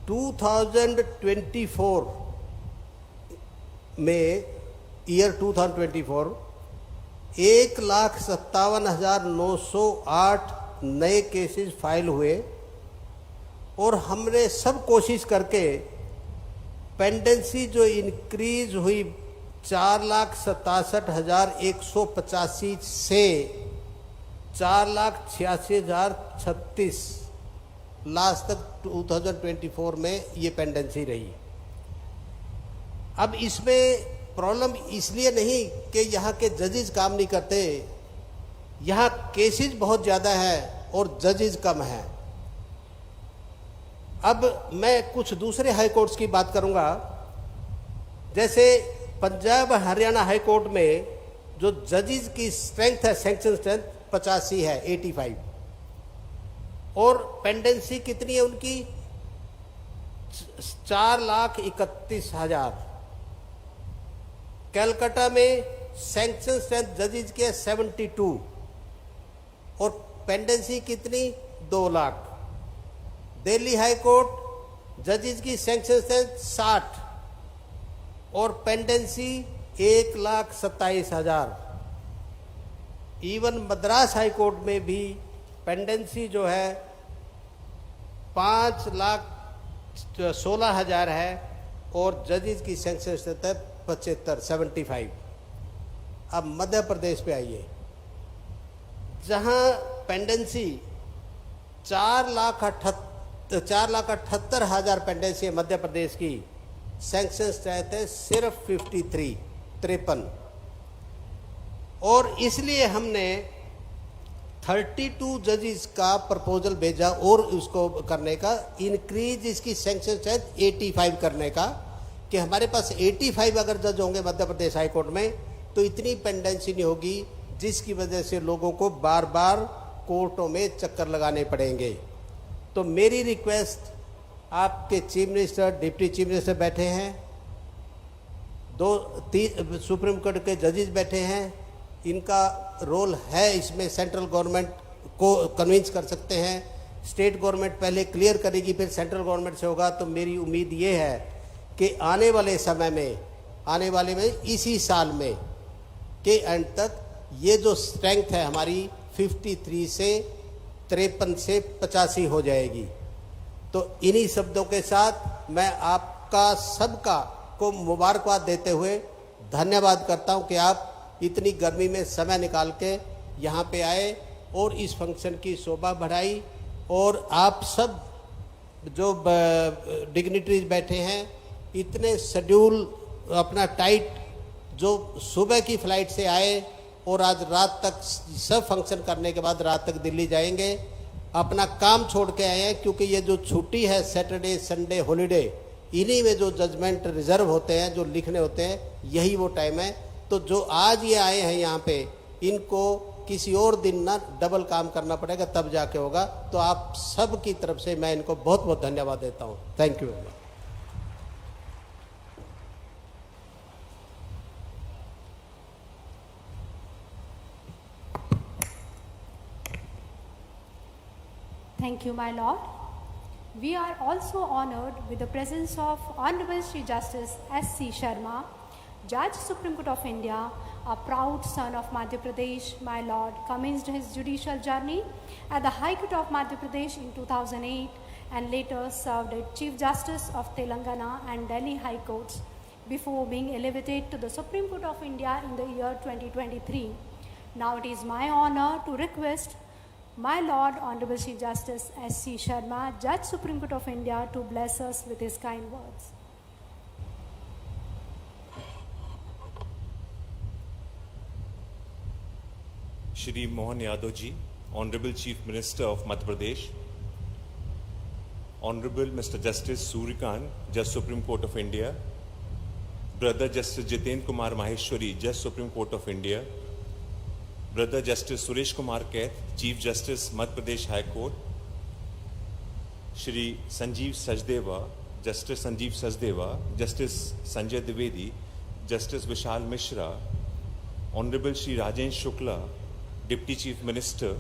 2024 में, ईयर 2024, 1,57,908 नए केसेस फाइल हुए और हमने सब कोशिश करके पेंडेंसी जो इंक्रीज हुई 4,67,185 से 4,86,036 लास्ट तक 2024 में ये पेंडेंसी रही। अब इसमें प्रॉब्लम इसलिए नहीं कि यहाँ के जजेस काम नहीं करते, यहाँ केसेस बहुत ज़्यादा है और जजेस कम हैं। अब मैं कुछ दूसरे हाई कोर्ट्स की बात करूँगा। जैसे पंजाब हरियाणा हाई कोर्ट में जो जजेस की स्ट्रेंथ है, सैंक्शन स्ट्रेंथ 85 है, 85, और पेंडेंसी कितनी है उनकी 4,31,000। कलकत्ता में सैंक्शन स्ट्रेंथ जजेस के 72 और पेंडेंसी कितनी 2 लाख। दिल्ली हाई कोर्ट जजेस की सैंक्शन स्ट्रेंथ 60 और pendency 1,27,000। Even Madras high court में भी पेंडेंसी जो है 5,16,000 है और जजेस की सैंक्शन स्ट्रेंथ है 75। अब मध्य प्रदेश पे आइए, जहां पेंडेंसी 4,78,000 पेंडेंसी है मध्य प्रदेश की, सैंक्शन स्ट्रेंथ है सिर्फ 53। और इसलिए हमने 32 जजेस का प्रपोजल भेजा और उसको करने का, इंक्रीज इसकी सैंक्शन स्ट्रेंथ 85 करने का, कि हमारे पास 85 अगर जज होंगे मध्य प्रदेश हाई कोर्ट में तो इतनी पेंडेंसी नहीं होगी जिसकी वजह से लोगों को बार बार कोर्टों में चक्कर लगाने पड़ेंगे। तो मेरी रिक्वेस्ट, आपके chief minister, deputy chief minister बैठे हैं, 2-3 सुप्रीम कोर्ट के जजेस बैठे हैं, इनका रोल है इसमें, सेंट्रल गवर्नमेंट को कन्विंस कर सकते हैं। स्टेट गवर्नमेंट पहले क्लियर करेगी, फिर सेंट्रल गवर्नमेंट से होगा। तो मेरी उम्मीद ये है कि आने वाले समय में, इसी साल में के एंड तक ये जो स्ट्रेंथ है हमारी 53 से 53 से 85 हो जाएगी। तो इन्हीं शब्दों के साथ मैं आपका सबका को मुबारकबाद देते हुए धन्यवाद करता हूं कि आप इतनी गर्मी में समय निकाल के यहाँ पे आए और इस फंक्शन की शोभा बढ़ाई। और आप सब जो डिग्निटरीज बैठे हैं, इतने शेड्यूल अपना टाइट, जो सुबह की फ्लाइट से आए और आज रात तक सब फंक्शन करने के बाद रात तक दिल्ली जाएंगे, अपना काम छोड़ के आए हैं, क्योंकि ये जो छुट्टी है सैटरडे संडे हॉलीडे, इन्हीं में जो जजमेंट रिजर्व होते हैं, जो लिखने होते हैं, यही वो टाइम है। तो जो आज ये आए हैं यहाँ पे, इनको किसी और दिन ना डबल काम करना पड़ेगा, तब जाके होगा। तो आप सब की तरफ से मैं इनको बहुत बहुत धन्यवाद देता हूँ। Thank you very much. Thank you, my Lord. We are also honored with the presence of Honorable Shri Justice S.C. Sharma, Judge Supreme Court of India, a proud son of Madhya Pradesh. My Lord commenced his judicial journey at the High Court of Madhya Pradesh in 2008 and later served as Chief Justice of Telangana and Delhi High Courts before being elevated to the Supreme Court of India in the year 2023. Now it is my honor to request my Lord Honorable Chief Justice S.C. Sharma, Judge Supreme Court of India, to bless us with his kind words. Shri Mohan Yadav ji, Honorable Chief Minister of Madhya Pradesh, Honorable Mr. Justice Suryakant, Judge Supreme Court of India, Brother Justice Jitendra Kumar Maheshwari, Judge Supreme Court of India, Brother Justice Suresh Kumar Kaith, Chief Justice Madhya Pradesh High Court, Shri Sanjeev Sachdeva, Justice Sanjeev Sachdeva, Justice Sanjay Dwivedi, Justice Vishal Mishra, Honorable Shri Rajendra Shukla, Deputy Chief Minister,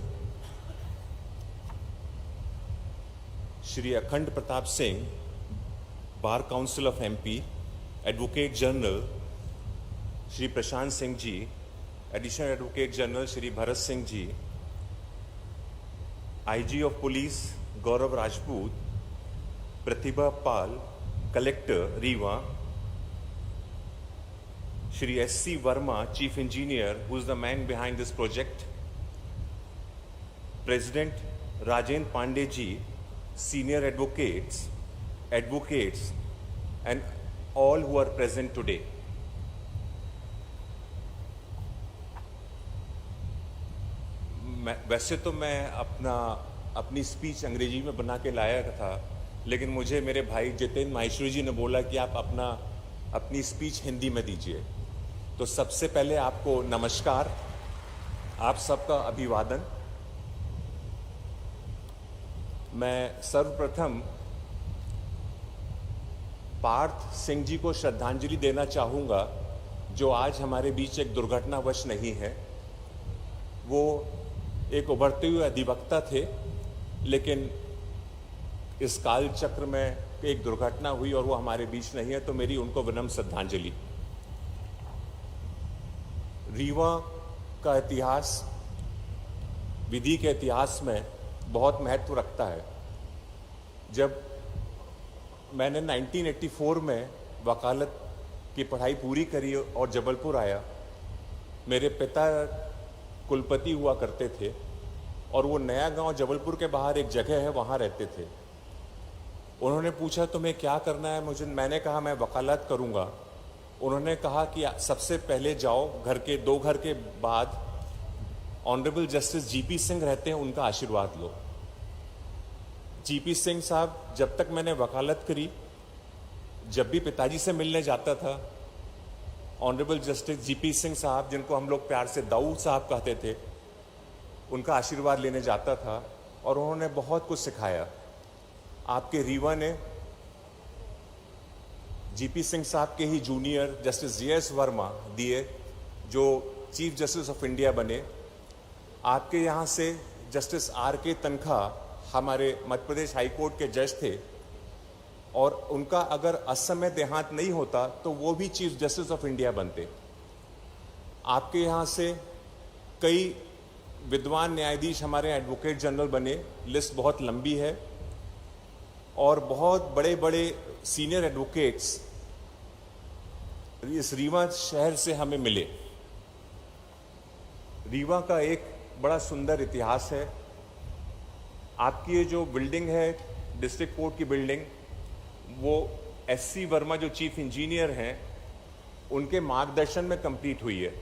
Shri Akhand Pratap Singh, Bar Council of MP, Advocate General Shri Prashant Singh ji, Additional Advocate General Shri Bharat Singh ji, IG of Police Gaurav Rajput, Pratibha Pal, Collector Rewa, Shri S.C. Verma, Chief Engineer, who is the man behind this project, President Rajendra Pandey ji, Senior Advocates, and all who are present today. वैसे तो मैं अपनी speech अंग्रेजी में बना के लाया था, लेकिन मुझे मेरे भाई जितेंद्र माहेश्वरी जी ने बोला कि आप अपनी स्पीच हिंदी में दीजिए। तो सबसे पहले आपको नमस्कार, आप सबका अभिवादन। मैं सर्वप्रथम पार्थ सिंह जी को श्रद्धांजलि देना चाहूँगा, जो आज हमारे बीच एक दुर्घटनावश नहीं है। वो एक उभरते हुए अधिवक्ता थे, लेकिन इस काल चक्र में एक दुर्घटना हुई और वो हमारे बीच नहीं है, तो मेरी उनको विनम्र श्रद्धांजलि। रीवा का इतिहास विधि के इतिहास में बहुत महत्व रखता है। जब मैंने 1984 में वकालत की पढ़ाई पूरी करी और जबलपुर आया, मेरे पिता कुलपति हुआ करते थे और वो नया गांव जबलपुर के बाहर एक जगह है, वहाँ रहते थे। उन्होंने पूछा तुम्हें क्या करना है? मैंने कहा मैं वकालत करूँगा। उन्होंने कहा कि सबसे पहले जाओ, दो घर के बाद ऑनरेबल जस्टिस जीपी सिंह रहते हैं, उनका आशीर्वाद लो। जीपी सिंह साहब, जब तक मैंने वकालत करी, जब भी पिताजी से मिलने जाता था, ऑनरेबल जस्टिस जीपी सिंह साहब, जिनको हम लोग प्यार से दाऊद साहब कहते थे, उनका आशीर्वाद लेने जाता था और उन्होंने बहुत कुछ सिखाया। आपके रीवा ने जीपी सिंह साहब के ही जूनियर जस्टिस जीएस वर्मा दिए, जो चीफ जस्टिस ऑफ इंडिया बने। आपके यहाँ से जस्टिस आर के तनखा हमारे मध्य प्रदेश हाई कोर्ट के जज थे, और उनका अगर असमय देहांत नहीं होता तो वो भी चीफ जस्टिस ऑफ इंडिया बनते। आपके यहाँ से कई विद्वान न्यायाधीश हमारे एडवोकेट जनरल बने, लिस्ट बहुत लंबी है, और बहुत बड़े बड़े सीनियर एडवोकेट्स इस रीवा शहर से हमें मिले। रीवा का एक बड़ा सुंदर इतिहास है। आपकी ये जो बिल्डिंग है, डिस्ट्रिक्ट कोर्ट की बिल्डिंग, वो एससी वर्मा जो चीफ इंजीनियर हैं, उनके मार्गदर्शन में कंप्लीट हुई है।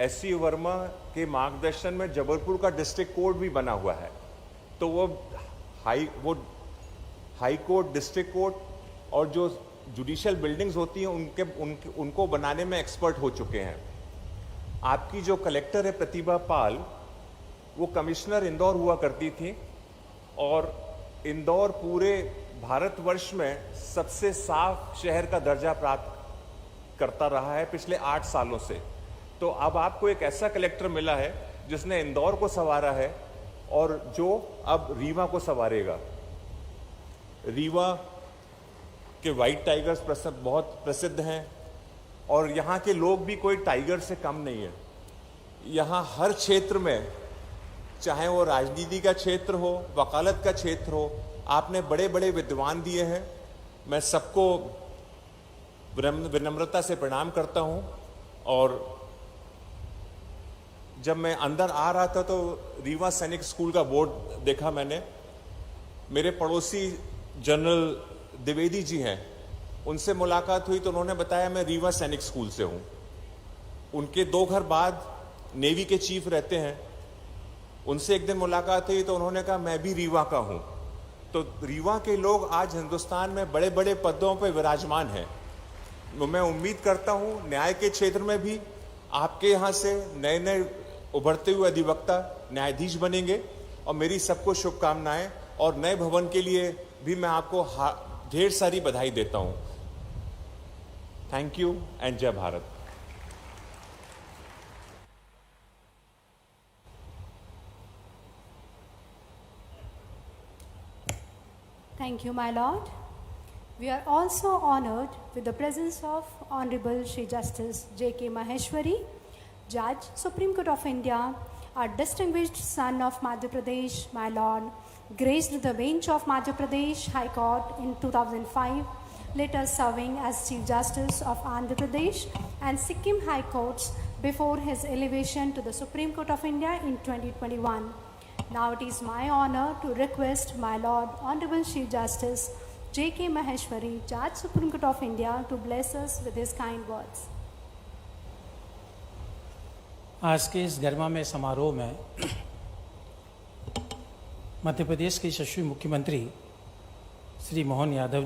एससी वर्मा के मार्गदर्शन में जबलपुर का डिस्ट्रिक्ट कोर्ट भी बना हुआ है। तो वो हाई कोर्ट, डिस्ट्रिक्ट कोर्ट और जो जुडिशियल बिल्डिंग्स होती हैं उनको बनाने में एक्सपर्ट हो चुके हैं। आपकी जो कलेक्टर है प्रतिभा पाल, वो कमिश्नर इंदौर हुआ करती थी, और इंदौर पूरे भारतवर्ष में सबसे साफ शहर का दर्जा प्राप्त करता रहा है पिछले 8 सालों से। तो अब आपको एक ऐसा कलेक्टर मिला है जिसने इंदौर को संवारा है और जो अब रीवा को संवारेगा। रीवा के वाइट टाइगर्स बहुत प्रसिद्ध हैं और यहाँ के लोग भी कोई टाइगर से कम नहीं है। यहाँ हर क्षेत्र में, चाहे वो राजनीति का क्षेत्र हो, वकालत का क्षेत्र हो, आपने बड़े बड़े विद्वान दिए हैं। मैं सबको विनम्रता से प्रणाम करता हूं। और जब मैं अंदर आ रहा था तो रीवा सैनिक स्कूल का बोर्ड देखा मैंने। मेरे पड़ोसी जनरल द्विवेदी जी हैं, उनसे मुलाकात हुई तो उन्होंने बताया मैं रीवा सैनिक स्कूल से हूं। उनके 2 घर बाद नेवी के चीफ रहते हैं, उनसे एक दिन मुलाकात हुई तो उन्होंने कहा मैं भी रीवा का हूं। तो रीवा के लोग आज हिंदुस्तान में बड़े बड़े पदों पर विराजमान हैं। मैं उम्मीद करता हूं न्याय के क्षेत्र में भी आपके यहाँ से नए नए उभरते हुए अधिवक्ता न्यायाधीश बनेंगे और मेरी सबको शुभकामनाएं। और नए भवन के लिए भी मैं आपको ढेर सारी बधाई देता हूं। थैंक यू एंड जय Bharat. Thank you, my Lord. We are also honored with the presence of Honorable Shri Justice J.K. Maheshwari, Judge, Supreme Court of India, our distinguished son of Madhya Pradesh, my Lord, graced the bench of Madhya Pradesh High Court in 2005, later serving as Chief Justice of Andhra Pradesh and Sikkim High Courts before his elevation to the Supreme Court of India in 2021. Now it is my honor to request my Lord Honorable Chief Justice J.K. Maheshwari, Judge, Supreme Court of India, to bless us with his kind words. आज के इस गरिमामय समारोह में मध्य प्रदेश के यशस्वी मुख्यमंत्री श्री मोहन यादव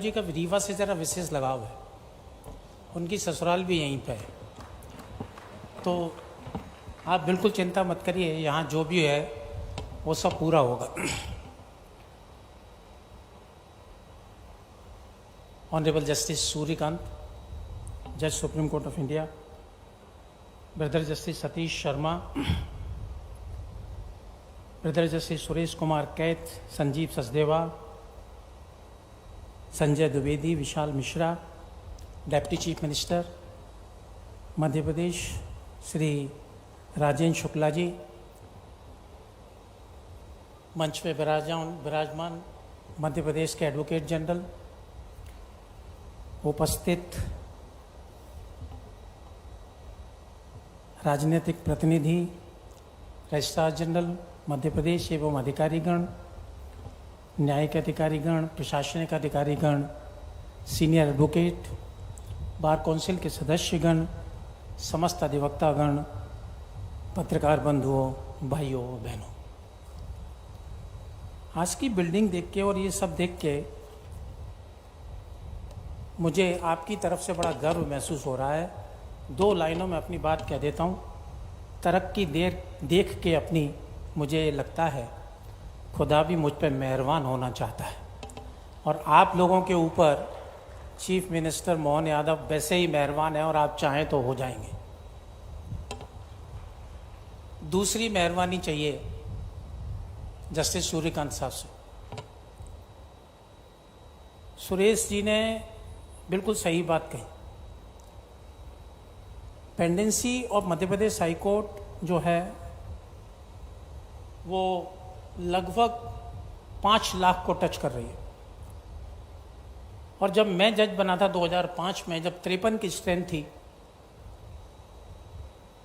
जी का रीवा से ज़रा विशेष लगाव है। उनकी ससुराल भी यहीं पे है, तो आप बिल्कुल चिंता मत करिए, यहाँ जो भी है वो सब पूरा होगा। ऑनरेबल जस्टिस सूर्यकांत, जज supreme court of India, brother justice Satish Sharma, brother justice Suresh Kumar Kait, Sanjeev Sachdeva, Sanjay Dwivedi, Vishal Mishra, deputy chief minister Madhya Pradesh Shri Rajendra Shukla ji, मंच पे विराजमान मध्य प्रदेश के एडवोकेट जनरल, उपस्थित राजनीतिक प्रतिनिधि, रजिस्ट्रार जनरल मध्य प्रदेश एवं अधिकारीगण, न्यायिक अधिकारीगण, प्रशासनिक अधिकारीगण, सीनियर एडवोकेट, बार काउंसिल के सदस्यगण, समस्त अधिवक्तागण, पत्रकार बंधुओं, भाइयों बहनों, आज की बिल्डिंग देख के और ये सब देख के मुझे आपकी तरफ से बड़ा गर्व महसूस हो रहा है। 2 लाइनों में अपनी बात कह देता हूँ। तरक्की देख के अपनी मुझे लगता है खुदा भी मुझ पर मेहरबान होना चाहता है, और आप लोगों के ऊपर चीफ मिनिस्टर मोहन यादव वैसे ही मेहरबान है और आप चाहें तो हो जाएंगे। दूसरी मेहरबानी चाहिए जस्टिस सूर्यकांत साहब से। सुरेश जी ने बिल्कुल सही बात कही। Pendency of Madhya Pradesh high court जो है वो लगभग 5 लाख को टच कर रही है, और जब मैं जज बना था 2005 में, जब 53 की स्ट्रेंथ थी,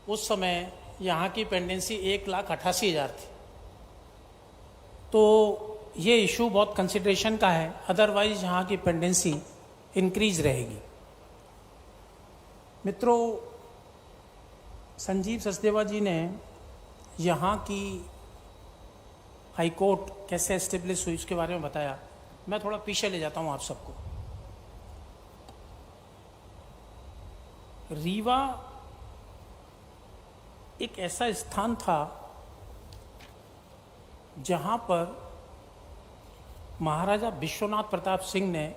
उस समय यहाँ की पेंडेंसी 1,88,000 थी। तो ये इशू बहुत कंसिडरेशन का है, अदरवाइज यहाँ की पेंडेंसी इंक्रीज रहेगी। मित्रों, संजीव सचदेवा जी ने यहाँ की हाई कोर्ट कैसे एस्टेब्लिश हुई उसके बारे में बताया। मैं थोड़ा पीछे ले जाता हूँ आप सबको। रीवा एक ऐसा स्थान था जहाँ पर महाराजा विश्वनाथ प्रताप सिंह ने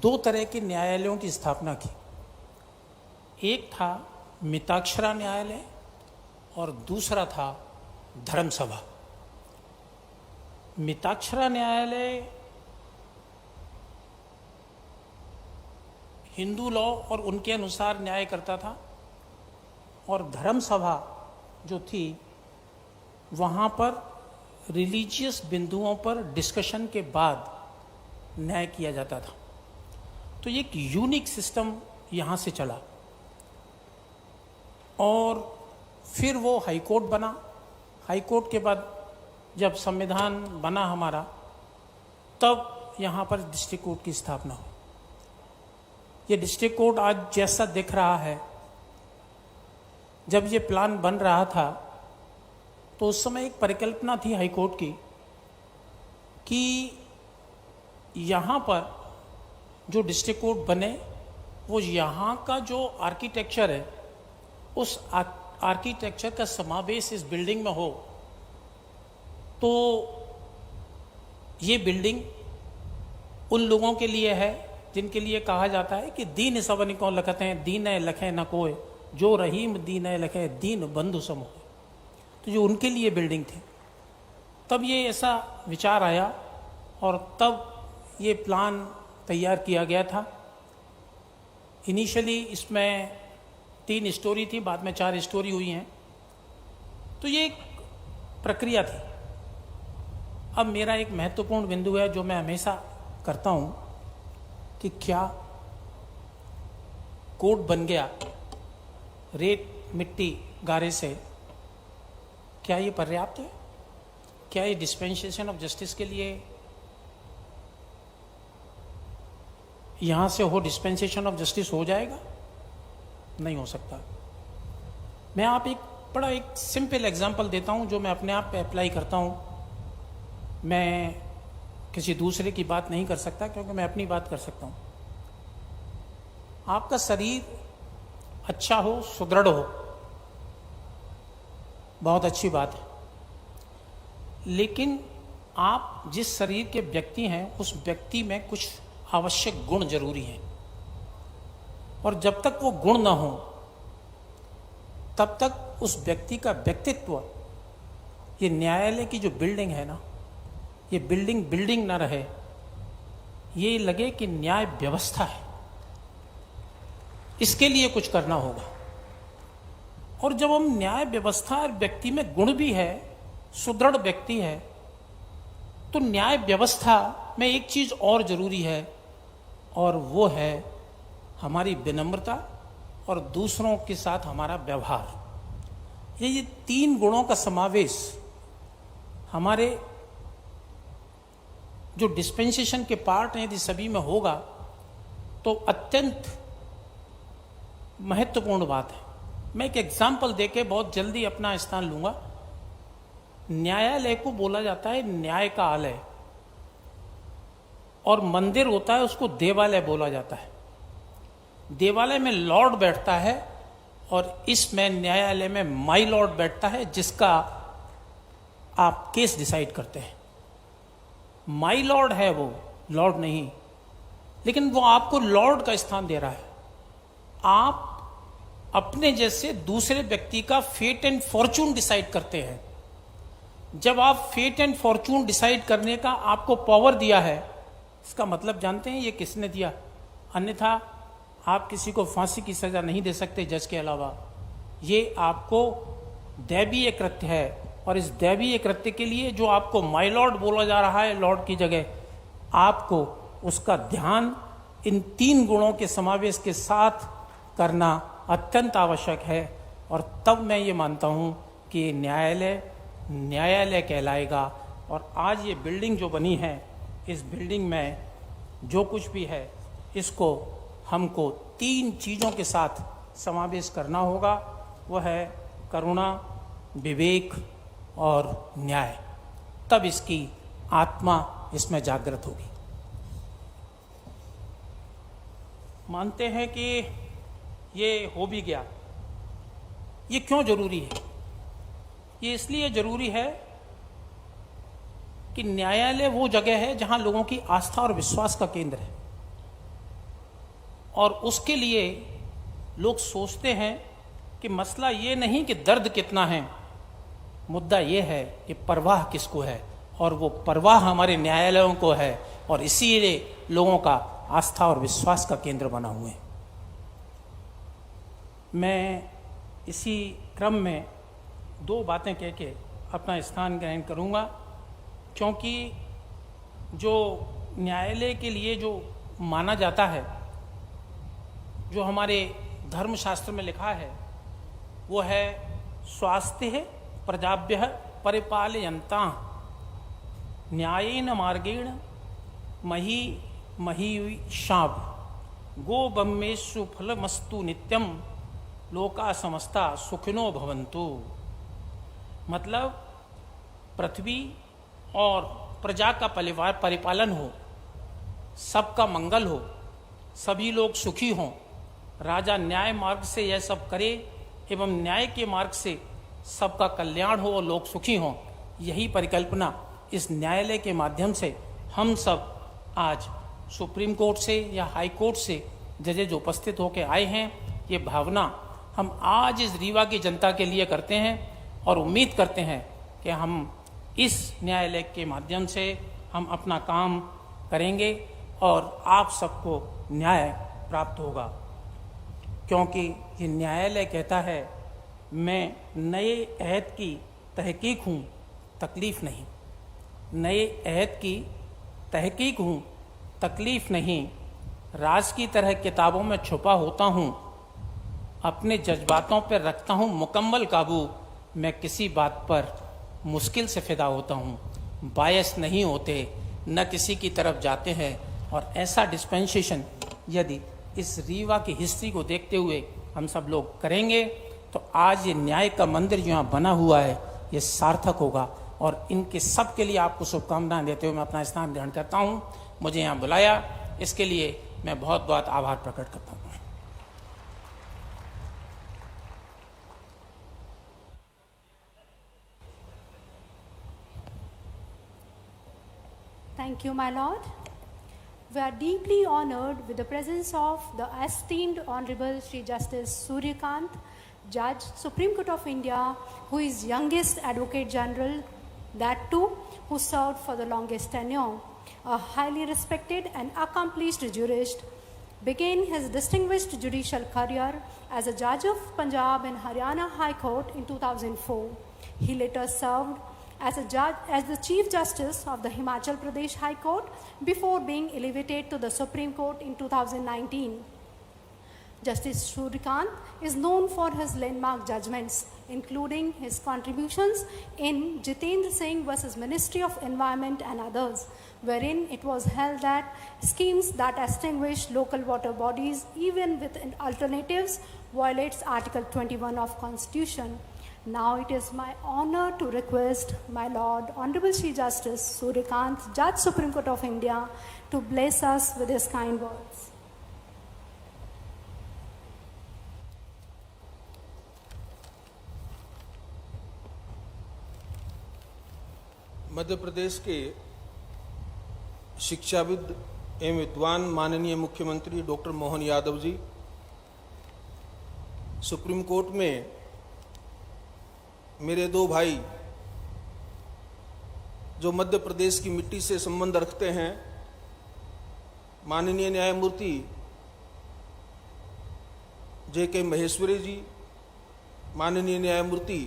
2 तरह के न्यायालयों की स्थापना की। एक था मिताक्षरा न्यायालय और दूसरा था धर्म सभा। मिताक्षरा न्यायालय हिंदू लॉ और उनके अनुसार न्याय करता था, और धर्म सभा जो थी वहाँ पर रिलीजियस बिंदुओं पर डिस्कशन के बाद न्याय किया जाता था। तो ये एक यूनिक सिस्टम यहाँ से चला, और फिर वो हाई कोर्ट बना। हाई कोर्ट के बाद जब संविधान बना हमारा, तब यहाँ पर डिस्ट्रिक्ट कोर्ट की स्थापना हुई। ये डिस्ट्रिक्ट कोर्ट आज जैसा दिख रहा है, जब ये प्लान बन रहा था तो उस समय एक परिकल्पना थी हाई कोर्ट की कि यहाँ पर जो डिस्ट्रिक्ट कोर्ट बने वो यहाँ का जो आर्किटेक्चर है उस आर्किटेक्चर का समावेश इस बिल्डिंग में हो। तो ये बिल्डिंग उन लोगों के लिए है जिनके लिए कहा जाता है कि दीन सबन को लखते हैं, दीन लखे न कोय, जो रहीम दीन लखे दीन बंधु सम हो। तो जो उनके लिए बिल्डिंग थी, तब ये ऐसा विचार आया और तब ये प्लान तैयार किया गया था। इनिशियली इसमें 3 स्टोरी थी, बाद में 4 स्टोरी हुई हैं। तो ये एक प्रक्रिया थी। अब मेरा एक महत्वपूर्ण बिंदु है जो मैं हमेशा करता हूं कि क्या कोर्ट बन गया रेत मिट्टी गारे से, क्या ये पर्याप्त है? क्या ये डिस्पेंसेशन ऑफ जस्टिस के लिए यहां से हो डिस्पेंसेशन ऑफ जस्टिस हो जाएगा? नहीं हो सकता। मैं आप एक सिंपल एग्जांपल देता हूं जो मैं अपने आप पे अप्लाई करता हूं। मैं किसी दूसरे की बात नहीं कर सकता क्योंकि मैं अपनी बात कर सकता हूं। आपका शरीर अच्छा हो, सुदृढ़ हो, बहुत अच्छी बात है, लेकिन आप जिस शरीर के व्यक्ति हैं उस व्यक्ति में कुछ आवश्यक गुण जरूरी हैं, और जब तक वो गुण ना हो तब तक उस व्यक्ति का व्यक्तित्व, ये न्यायालय की जो बिल्डिंग है ना, ये बिल्डिंग ना रहे, ये लगे कि न्याय व्यवस्था है। इसके लिए कुछ करना होगा। और जब हम न्याय व्यवस्था और व्यक्ति में गुण भी है, सुदृढ़ व्यक्ति है, तो न्याय व्यवस्था में एक चीज और जरूरी है, और वो है हमारी विनम्रता और दूसरों के साथ हमारा व्यवहार। ये 3 गुणों का समावेश हमारे जो डिस्पेंसेशन के पार्ट हैं यदि सभी में होगा तो अत्यंत महत्वपूर्ण बात है। मैं एक एग्जाम्पल देके बहुत जल्दी अपना स्थान लूंगा। न्यायालय को बोला जाता है न्याय का आलय, और मंदिर होता है उसको देवालय बोला जाता है। देवालय में लॉर्ड बैठता है और इसमें न्यायालय में माई लॉर्ड बैठता है, जिसका आप केस डिसाइड करते हैं। माई लॉर्ड है वो, लॉर्ड नहीं, लेकिन वो आपको लॉर्ड का स्थान दे रहा है। आप अपने जैसे दूसरे व्यक्ति का फेट एंड फॉर्चून डिसाइड करते हैं। जब आप फेट एंड फॉर्चून डिसाइड करने का आपको पावर दिया है, इसका मतलब जानते हैं ये किसने दिया? अन्यथा आप किसी को फांसी की सजा नहीं दे सकते जज के अलावा। ये आपको दैवीय कृत्य है, और इस दैवीय कृत्य के लिए जो आपको माई लॉर्ड बोला जा रहा है लॉर्ड की जगह, आपको उसका ध्यान इन 3 गुणों के समावेश के साथ करना अत्यंत आवश्यक है। और तब मैं ये मानता हूँ कि न्यायालय कहलाएगा। और आज ये बिल्डिंग जो बनी है, इस बिल्डिंग में जो कुछ भी है इसको हमको 3 चीज़ों के साथ समावेश करना होगा। वह है करुणा, विवेक और न्याय। तब इसकी आत्मा इसमें जागृत होगी। मानते हैं कि ये हो भी गया। ये क्यों जरूरी है? ये इसलिए जरूरी है कि न्यायालय वो जगह है जहां लोगों की आस्था और विश्वास का केंद्र है, और उसके लिए लोग सोचते हैं कि मसला ये नहीं कि दर्द कितना है, मुद्दा ये है कि परवाह किसको है, और वो परवाह हमारे न्यायालयों को है, और इसीलिए लोगों का आस्था और विश्वास का केंद्र बना हुए हैं। मैं इसी क्रम में दो बातें कह के अपना स्थान ग्रहण करूंगा, क्योंकि जो न्यायालय के लिए जो माना जाता है, जो हमारे धर्मशास्त्र में लिखा है, वो है स्वास्थ्य प्रजाभ्य परिपालयन्ता न्यायेन मार्गेण मही महीषाभ गो ब्रह्मेषु फलमस्तु नित्यम लोका समस्ता सुखिनो भवन्तु। मतलब पृथ्वी और प्रजा का परिपालन हो, सबका मंगल हो, सभी लोग सुखी हों, राजा न्याय मार्ग से यह सब करे एवं न्याय के मार्ग से सबका कल्याण हो और लोग सुखी हों। यही परिकल्पना इस न्यायालय के माध्यम से हम सब आज सुप्रीम कोर्ट से या हाई कोर्ट से जजेज उपस्थित होकर आए हैं, ये भावना हम आज इस रीवा की जनता के लिए करते हैं और उम्मीद करते हैं कि हम इस न्यायालय के माध्यम से हम अपना काम करेंगे और आप सबको न्याय प्राप्त होगा। क्योंकि ये न्यायालय कहता है मैं नए अहद की तहकीक हूँ, तकलीफ नहीं। नए अहद की तहकीक हूँ, तकलीफ नहीं। राज की तरह किताबों में छुपा होता हूँ, अपने जज्बातों पर रखता हूँ मुकम्मल काबू। मैं किसी बात पर मुश्किल से फिदा होता हूँ, बायस नहीं होते, न किसी की तरफ जाते हैं। और ऐसा डिस्पेंसेशन यदि इस रीवा की हिस्ट्री को देखते हुए हम सब लोग करेंगे तो आज ये न्याय का मंदिर जो यहाँ बना हुआ है ये सार्थक होगा। और इनके सब के लिए आपको शुभकामनाएं देते हुए मैं अपना स्थान ग्रहण करता हूँ। मुझे यहाँ बुलाया, इसके लिए मैं बहुत बहुत आभार प्रकट करता हूँ। Thank you, my lord. We are deeply honored with the presence of the esteemed Honorable Shri Justice Suryakant, Judge, Supreme Court of India, who is youngest Advocate General, that too, who served for the longest tenure. A highly respected and accomplished jurist, began his distinguished judicial career as a judge of Punjab and Haryana High Court in 2004. He later served as the Chief Justice of the Himachal Pradesh High Court before being elevated to the Supreme Court in 2019. Justice Suryakant is known for his landmark judgments, including his contributions in Jitendra Singh versus Ministry of Environment and others, wherein it was held that schemes that extinguish local water bodies, even with alternatives, violates Article 21 of Constitution. Now it is my honor to request my Lord Honorable Shri Justice Suryakant, Judge Supreme Court of India, to bless us with his kind words. Madhya Pradesh के शिक्षाविद एवं विद्वान माननीय मुख्यमंत्री doctor Mohan Yadav ji supreme court में मेरे दो भाई जो मध्य प्रदेश की मिट्टी से संबंध रखते हैं, माननीय न्यायमूर्ति J.K. महेश्वरी जी, माननीय न्यायमूर्ति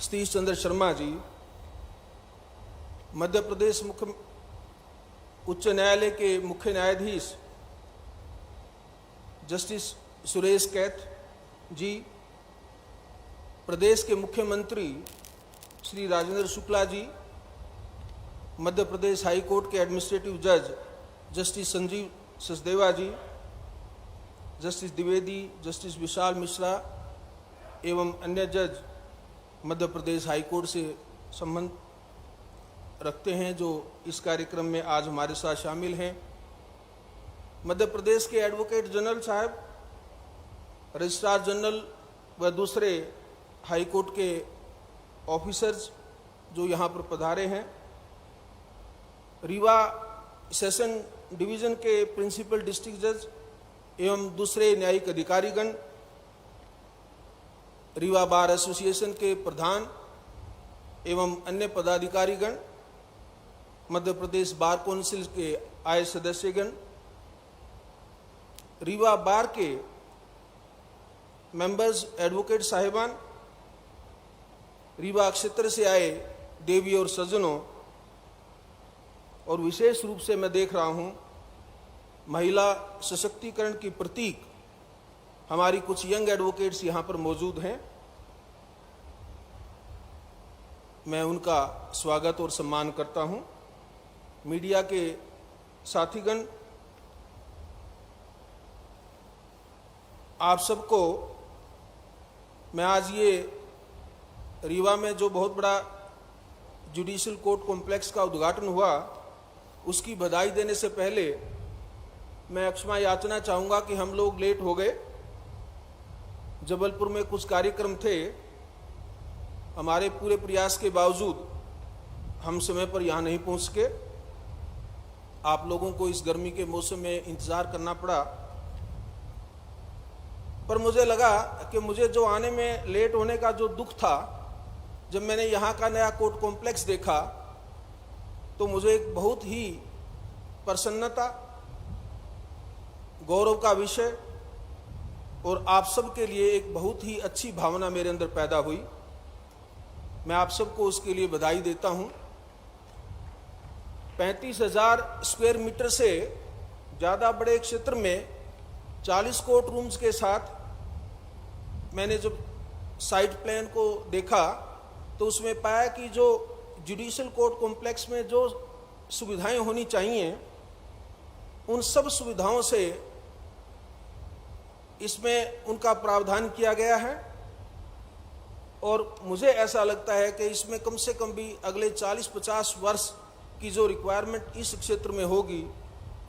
सतीश चंद्र शर्मा जी, मध्य प्रदेश उच्च न्यायालय के मुख्य न्यायाधीश जस्टिस सुरेश कैथ जी, प्रदेश के मुख्यमंत्री श्री राजेंद्र शुक्ला जी, मध्य प्रदेश हाई कोर्ट के एडमिनिस्ट्रेटिव जज justice Sanjeev Sachdeva ji, justice Dwivedi, justice Vishal Mishra एवं अन्य जज मध्य प्रदेश हाई कोर्ट से संबंध रखते हैं जो इस कार्यक्रम में आज हमारे साथ शामिल हैं। मध्य प्रदेश के एडवोकेट जनरल साहब, रजिस्ट्रार जनरल व दूसरे हाई कोर्ट के ऑफिसर्स जो यहाँ पर पधारे हैं, रीवा सेशन डिवीज़न के प्रिंसिपल डिस्ट्रिक्ट जज एवं दूसरे न्यायिक अधिकारीगण, रीवा बार एसोसिएशन के प्रधान एवं अन्य पदाधिकारीगण, मध्य प्रदेश बार काउंसिल के आए सदस्यगण, रीवा बार के मेंबर्स, एडवोकेट साहिबान, रीवा क्षेत्र से आए देवी और सज्जनों, और विशेष रूप से मैं देख रहा हूं महिला सशक्तिकरण की प्रतीक हमारी कुछ यंग एडवोकेट्स यहां पर मौजूद हैं। मैं उनका स्वागत और सम्मान करता हूं। मीडिया के साथीगण, आप सबको मैं आज ये रीवा में जो बहुत बड़ा जुडिशियल कोर्ट कॉम्प्लेक्स का उद्घाटन हुआ उसकी बधाई देने से पहले मैं क्षमा याचना चाहूँगा कि हम लोग लेट हो गए। जबलपुर में कुछ कार्यक्रम थे, हमारे पूरे प्रयास के बावजूद हम समय पर यहाँ नहीं पहुँच सके। आप लोगों को इस गर्मी के मौसम में इंतज़ार करना पड़ा, पर मुझे लगा कि मुझे जो आने में लेट होने का जो दुख था, जब मैंने यहाँ का नया कोर्ट कॉम्प्लेक्स देखा तो मुझे एक बहुत ही प्रसन्नता, गौरव का विषय और आप सब के लिए एक बहुत ही अच्छी भावना मेरे अंदर पैदा हुई। मैं आप सबको उसके लिए बधाई देता हूं। 35,000 स्क्वायर मीटर से ज़्यादा बड़े क्षेत्र में 40 कोर्ट रूम्स के साथ मैंने जब साइट प्लान को देखा तो उसमें पाया कि जो जुडिशियल कोर्ट कॉम्प्लेक्स में जो सुविधाएं होनी चाहिए उन सब सुविधाओं से इसमें उनका प्रावधान किया गया है। और मुझे ऐसा लगता है कि इसमें कम से कम भी अगले 40-50 वर्ष की जो रिक्वायरमेंट इस क्षेत्र में होगी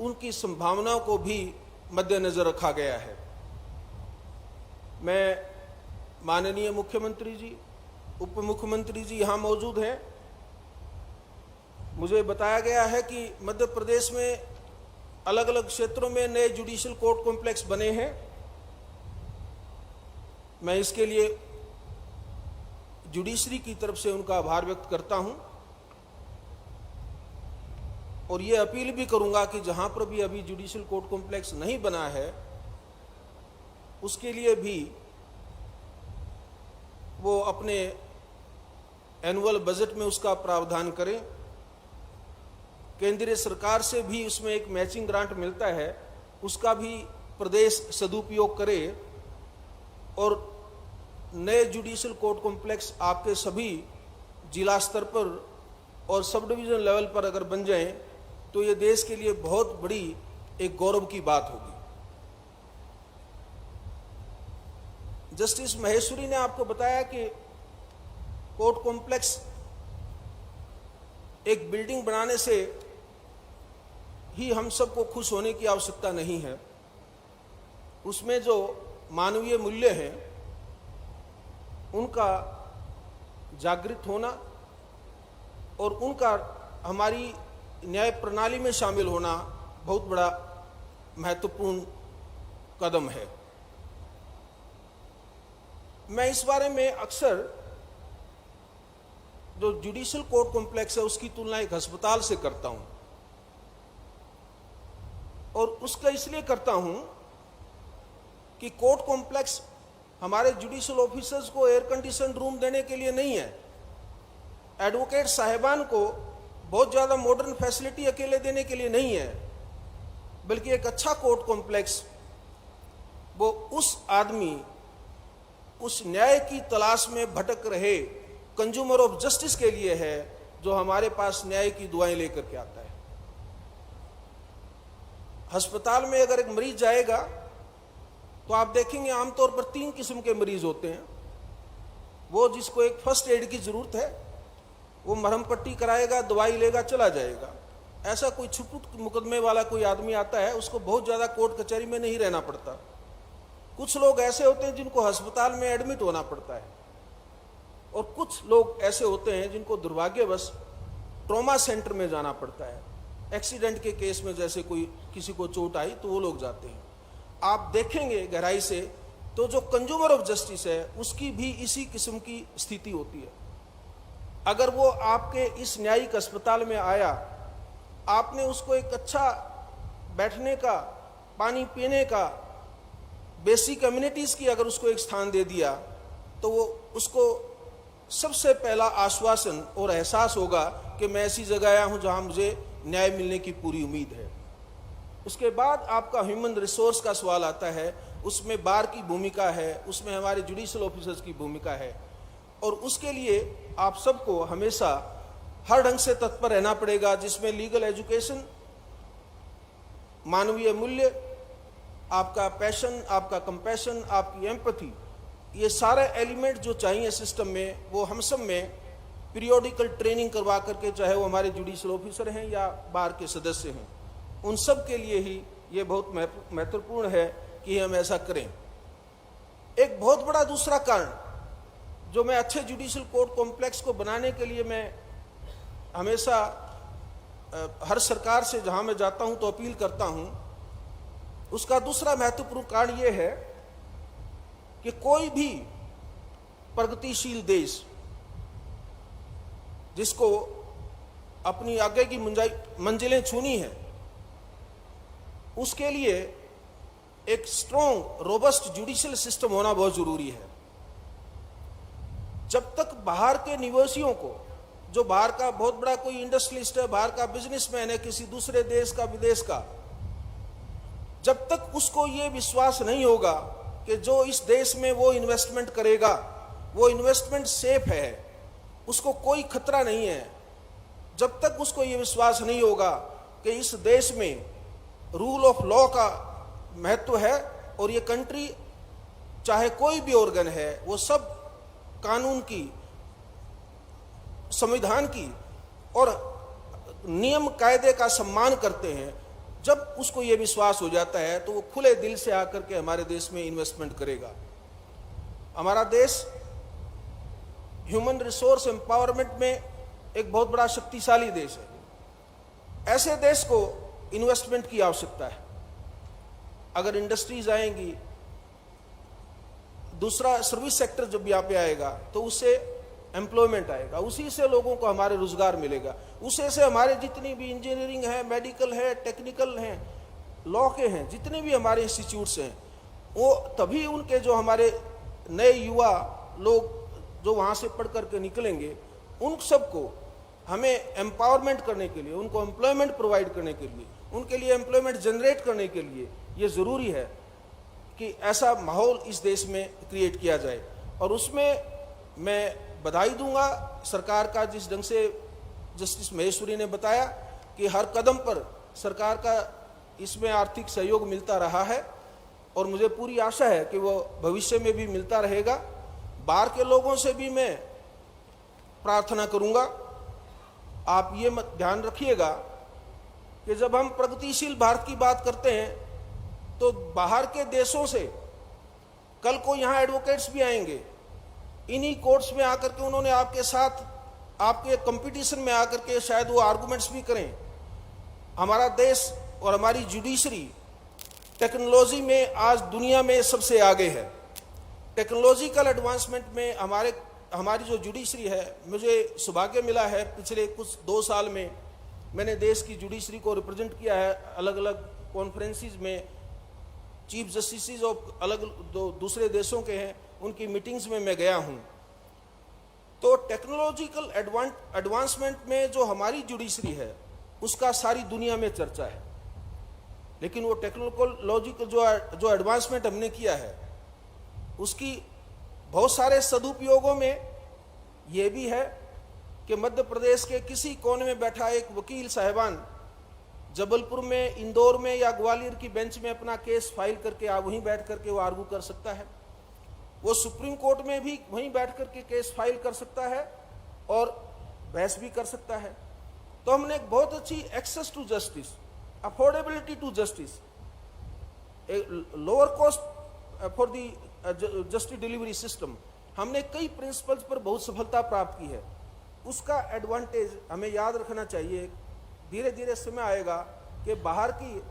उनकी संभावनाओं को भी मद्देनजर रखा गया है। मैं माननीय मुख्यमंत्री जी, उप मुख्यमंत्री जी यहाँ मौजूद हैं। मुझे बताया गया है कि मध्य प्रदेश में अलग अलग क्षेत्रों में नए जुडिशियल कोर्ट कॉम्प्लेक्स बने हैं। मैं इसके लिए जुडिशरी की तरफ से उनका आभार व्यक्त करता हूं और ये अपील भी करूंगा कि जहां पर भी अभी जुडिशियल कोर्ट कॉम्प्लेक्स नहीं बना है उसके लिए भी वो अपने एनुअल बजट में उसका प्रावधान करें। केंद्रीय सरकार से भी उसमें एक मैचिंग ग्रांट मिलता है, उसका भी प्रदेश सदुपयोग करे और नए जुडिशियल कोर्ट कॉम्प्लेक्स आपके सभी जिला स्तर पर और सब डिवीजन लेवल पर अगर बन जाएं तो ये देश के लिए बहुत बड़ी एक गौरव की बात होगी। जस्टिस महेश्वरी ने आपको बताया कि कोर्ट कॉम्प्लेक्स एक बिल्डिंग बनाने से ही हम सबको खुश होने की आवश्यकता नहीं है। उसमें जो मानवीय मूल्य हैं उनका जागृत होना और उनका हमारी न्याय प्रणाली में शामिल होना बहुत बड़ा महत्वपूर्ण कदम है। मैं इस बारे में अक्सर जो जुडिशियल कोर्ट कॉम्प्लेक्स है उसकी तुलना एक अस्पताल से करता हूं और उसका इसलिए करता हूं कि कोर्ट कॉम्प्लेक्स हमारे जुडिशियल ऑफिसर्स को एयर कंडीशन रूम देने के लिए नहीं है, एडवोकेट साहिबान को बहुत ज़्यादा मॉडर्न फैसिलिटी अकेले देने के लिए नहीं है, बल्कि एक अच्छा कोर्ट कॉम्प्लेक्स वो उस आदमी, उस न्याय की तलाश में भटक रहे कंज्यूमर ऑफ जस्टिस के लिए है जो हमारे पास न्याय की दुआएं लेकर के आता है। अस्पताल में अगर एक मरीज जाएगा तो आप देखेंगे आमतौर पर 3 किस्म के मरीज होते हैं। वो जिसको एक फर्स्ट एड की जरूरत है वो मरहम पट्टी कराएगा, दवाई लेगा, चला जाएगा। ऐसा कोई छुटपुट मुकदमे वाला कोई आदमी आता है उसको बहुत ज़्यादा कोर्ट कचहरी में नहीं रहना पड़ता। कुछ लोग ऐसे होते हैं जिनको अस्पताल में एडमिट होना पड़ता है और कुछ लोग ऐसे होते हैं जिनको दुर्भाग्यवश ट्रॉमा सेंटर में जाना पड़ता है। एक्सीडेंट के केस में जैसे कोई किसी को चोट आई तो वो लोग जाते हैं। आप देखेंगे गहराई से तो जो कंज्यूमर ऑफ जस्टिस है उसकी भी इसी किस्म की स्थिति होती है। अगर वो आपके इस न्यायिक अस्पताल में आया, आपने उसको एक अच्छा बैठने का, पानी पीने का, बेसिक कम्युनिटीज की अगर उसको एक स्थान दे दिया, तो वो उसको सबसे पहला आश्वासन और एहसास होगा कि मैं ऐसी जगह आया हूं जहां मुझे न्याय मिलने की पूरी उम्मीद है। उसके बाद आपका ह्यूमन रिसोर्स का सवाल आता है, उसमें बार की भूमिका है, उसमें हमारे जुडिशियल ऑफिसर्स की भूमिका है, और उसके लिए आप सबको हमेशा हर ढंग से तत्पर रहना पड़ेगा, जिसमें लीगल एजुकेशन, मानवीय मूल्य, आपका पैशन, आपका कंपैशन, आपकी एम्पैथी, ये सारे एलिमेंट जो चाहिए सिस्टम में, वो हम सब में पीरियोडिकल ट्रेनिंग करवा करके, चाहे वो हमारे जुडिशियल ऑफिसर हैं या बार के सदस्य हैं, उन सब के लिए ही ये बहुत महत्वपूर्ण है कि हम ऐसा करें। एक बहुत बड़ा दूसरा कारण जो मैं अच्छे जुडिशियल कोर्ट कॉम्प्लेक्स को बनाने के लिए मैं हमेशा हर सरकार से जहां मैं जाता हूं तो अपील करता हूं, उसका दूसरा महत्वपूर्ण कारण यह है कि कोई भी प्रगतिशील देश जिसको अपनी आगे की मंजिलें छूनी है, उसके लिए एक स्ट्रॉन्ग रोबस्ट जुडिशियल सिस्टम होना बहुत जरूरी है। जब तक बाहर के निवासियों को, जो बाहर का बहुत बड़ा कोई इंडस्ट्रियलिस्ट है, बाहर का बिजनेसमैन है, किसी दूसरे देश का, विदेश का, जब तक उसको ये विश्वास नहीं होगा कि जो इस देश में वो इन्वेस्टमेंट करेगा वो इन्वेस्टमेंट सेफ है, उसको कोई खतरा नहीं है, जब तक उसको ये विश्वास नहीं होगा कि इस देश में रूल ऑफ लॉ का महत्व है और ये कंट्री चाहे कोई भी ऑर्गन है वो सब कानून की, संविधान की और नियम कायदे का सम्मान करते हैं, जब उसको ये विश्वास हो जाता है तो वो खुले दिल से आकर के हमारे देश में इन्वेस्टमेंट करेगा। हमारा देश ह्यूमन रिसोर्स एम्पावरमेंट में एक बहुत बड़ा शक्तिशाली देश है। ऐसे देश को इन्वेस्टमेंट की आवश्यकता है। अगर इंडस्ट्रीज आएंगी, दूसरा सर्विस सेक्टर जब यहाँ पे आएगा तो उससे एम्प्लॉयमेंट आएगा, उसी से लोगों को हमारे रोजगार मिलेगा, उसी से हमारे जितनी भी इंजीनियरिंग है, मेडिकल है, टेक्निकल हैं, लॉ के हैं, जितने भी हमारे इंस्टीट्यूट्स हैं, वो तभी उनके जो हमारे नए युवा लोग जो वहाँ से पढ़ करके निकलेंगे, उन सबको हमें एम्पावरमेंट करने के लिए, उनको एम्प्लॉयमेंट प्रोवाइड करने के लिए, उनके लिए एम्प्लॉयमेंट जनरेट करने के लिए ये ज़रूरी है कि ऐसा माहौल इस देश में क्रिएट किया जाए। और उसमें मैं बधाई दूंगा सरकार का, जिस ढंग से जस्टिस महेश्वरी ने बताया कि हर कदम पर सरकार का इसमें आर्थिक सहयोग मिलता रहा है और मुझे पूरी आशा है कि वो भविष्य में भी मिलता रहेगा। बाहर के लोगों से भी मैं प्रार्थना करूंगा, आप ये मत ध्यान रखिएगा कि जब हम प्रगतिशील भारत की बात करते हैं तो बाहर के देशों से कल को यहाँ एडवोकेट्स भी आएंगे, इन्हीं कोर्ट्स में आकर के उन्होंने आपके साथ आपके कंपटीशन में आकर के शायद वो आर्गुमेंट्स भी करें। हमारा देश और हमारी जुडिशरी टेक्नोलॉजी में आज दुनिया में सबसे आगे है। टेक्नोलॉजिकल एडवांसमेंट में हमारी जो जुडिशरी है, मुझे सौभाग्य मिला है पिछले कुछ 2 साल में मैंने देश की जुडिशरी को रिप्रेजेंट किया है, अलग अलग कॉन्फ्रेंसेस में चीफ जस्टिस ऑफ अलग दूसरे देशों के हैं, उनकी मीटिंग्स में मैं गया हूं। तो टेक्नोलॉजिकल एडवांसमेंट में जो हमारी जुडिशरी है उसका सारी दुनिया में चर्चा है, लेकिन वो टेक्नोलॉजिकल जो एडवांसमेंट हमने किया है उसकी बहुत सारे सदुपयोगों में ये भी है कि मध्य प्रदेश के किसी कोने में बैठा एक वकील साहिबान जबलपुर में, इंदौर में या ग्वालियर की बेंच में अपना केस फाइल करके आप वहीं बैठ करके वो आर्गू कर सकता है, वो सुप्रीम कोर्ट में भी वहीं बैठ करके केस फाइल कर सकता है और बहस भी कर सकता है। तो हमने एक बहुत अच्छी access to justice, affordability to justice, lower cost for the justice delivery system, हमने कई प्रिंसिपल्स पर बहुत सफलता प्राप्त की है। उसका एडवांटेज हमें याद रखना चाहिए। धीरे धीरे समय आएगा कि बाहर की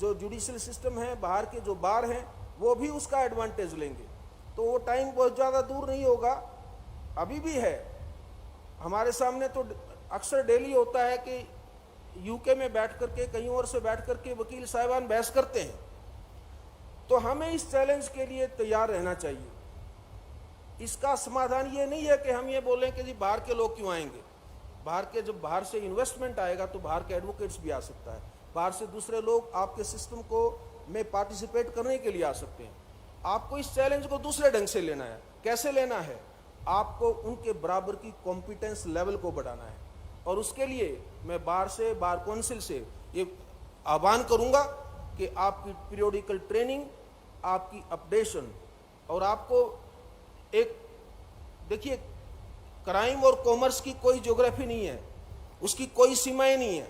जो जुडिशियल सिस्टम है, बाहर के जो बार हैं, वो भी उसका एडवांटेज लेंगे। तो वो टाइम बहुत ज़्यादा दूर नहीं होगा, अभी भी है हमारे सामने। तो अक्सर डेली होता है कि यूके में बैठ करके, कहीं और से बैठ करके वकील साहिबान बहस करते हैं। तो हमें इस चैलेंज के लिए तैयार रहना चाहिए। इसका समाधान ये नहीं है कि हम ये बोलें कि जी बाहर के लोग क्यों आएंगे। जब बाहर से इन्वेस्टमेंट आएगा तो बाहर के एडवोकेट्स भी आ सकता है, बाहर से दूसरे लोग आपके सिस्टम को में पार्टिसिपेट करने के लिए आ सकते हैं। आपको इस चैलेंज को दूसरे ढंग से लेना है। कैसे लेना है? आपको उनके बराबर की कॉम्पिटेंस लेवल को बढ़ाना है। और उसके लिए मैं बार काउंसिल से ये आह्वान करूंगा कि आपकी पीरियोडिकल ट्रेनिंग, आपकी अपडेशन, और आपको एक देखिए, क्राइम और कॉमर्स की कोई ज्योग्राफी नहीं है, उसकी कोई सीमाएं नहीं है।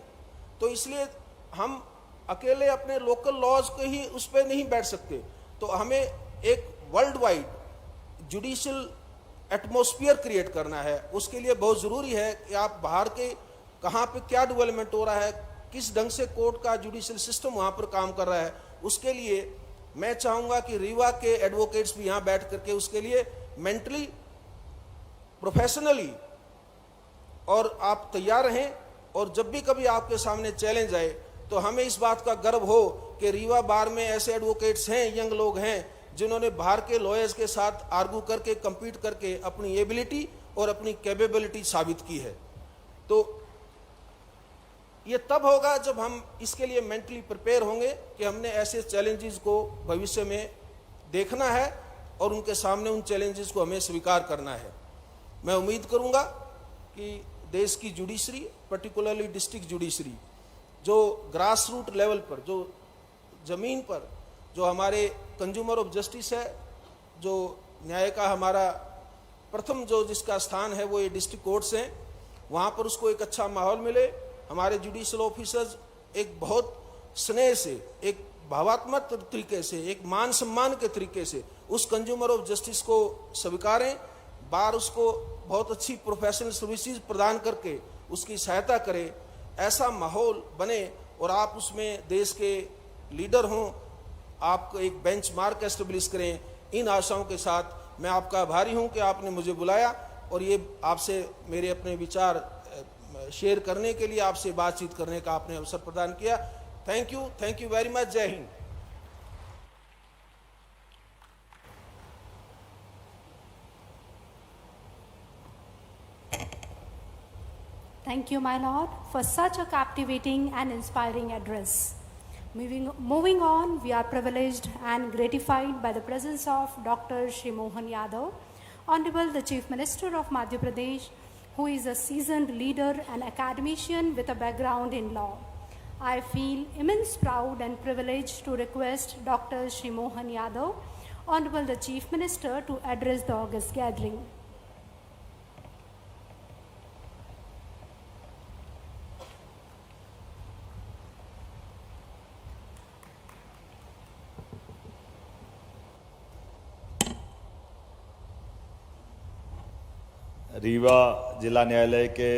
तो इसलिए हम अकेले अपने लोकल लॉज के ही उस पर नहीं बैठ सकते। तो हमें एक world wide judicial atmosphere create करना है। उसके लिए बहुत ज़रूरी है कि आप बाहर के कहाँ पे क्या डेवलपमेंट हो रहा है, किस ढंग से कोर्ट का जुडिशियल सिस्टम वहाँ पर काम कर रहा है। उसके लिए मैं चाहूँगा कि रीवा के एडवोकेट्स भी यहाँ बैठ करके उसके लिए मेंटली, प्रोफेशनली और आप तैयार रहें। और जब भी कभी आपके सामने चैलेंज आए तो हमें इस बात का गर्व हो कि रीवा बार में ऐसे एडवोकेट्स हैं, यंग लोग हैं, जिन्होंने बाहर के लॉयर्स के साथ आर्गू करके, compete करके अपनी एबिलिटी और अपनी कैपेबिलिटी साबित की है। तो ये तब होगा जब हम इसके लिए मेंटली प्रिपेयर होंगे कि हमने ऐसे चैलेंजेस को भविष्य में देखना है और उनके सामने उन चैलेंजेस को हमें स्वीकार करना है। मैं उम्मीद करूंगा कि देश की जुडिशरी, पर्टिकुलरली डिस्ट्रिक्ट जुडिशरी, जो ग्रास रूट लेवल पर, जो ज़मीन पर जो हमारे कंज्यूमर ऑफ जस्टिस है, जो न्याय का हमारा प्रथम जो जिसका स्थान है वो ये डिस्ट्रिक्ट कोर्ट्स हैं, वहाँ पर उसको एक अच्छा माहौल मिले। हमारे जुडिशियल ऑफिसर्स एक बहुत स्नेह से, एक भावात्मक तरीके से, एक मान सम्मान के तरीके से उस कंज्यूमर ऑफ जस्टिस को स्वीकारें। बार उसको बहुत अच्छी प्रोफेशनल सर्विसेज प्रदान करके उसकी सहायता करे, ऐसा माहौल बने और आप उसमें देश के लीडर हों, आप एक बेंचमार्क एस्टेब्लिश करें। इन आशाओं के साथ मैं आपका आभारी हूं कि आपने मुझे बुलाया और ये आपसे मेरे अपने विचार शेयर करने के लिए, आपसे बातचीत करने का आपने अवसर प्रदान किया। Thank you very much. जय Hind. Thank you, my Lord, for such a captivating and inspiring address. Moving on, we are privileged and gratified by the presence of Dr. Shri Mohan Yadav, Honorable the Chief Minister of Madhya Pradesh, who is a seasoned leader and academician with a background in law. I feel immense proud and privileged to request Dr. Shri Mohan Yadav, Honorable the Chief Minister, to address the august gathering. Rewa जिला न्यायालय के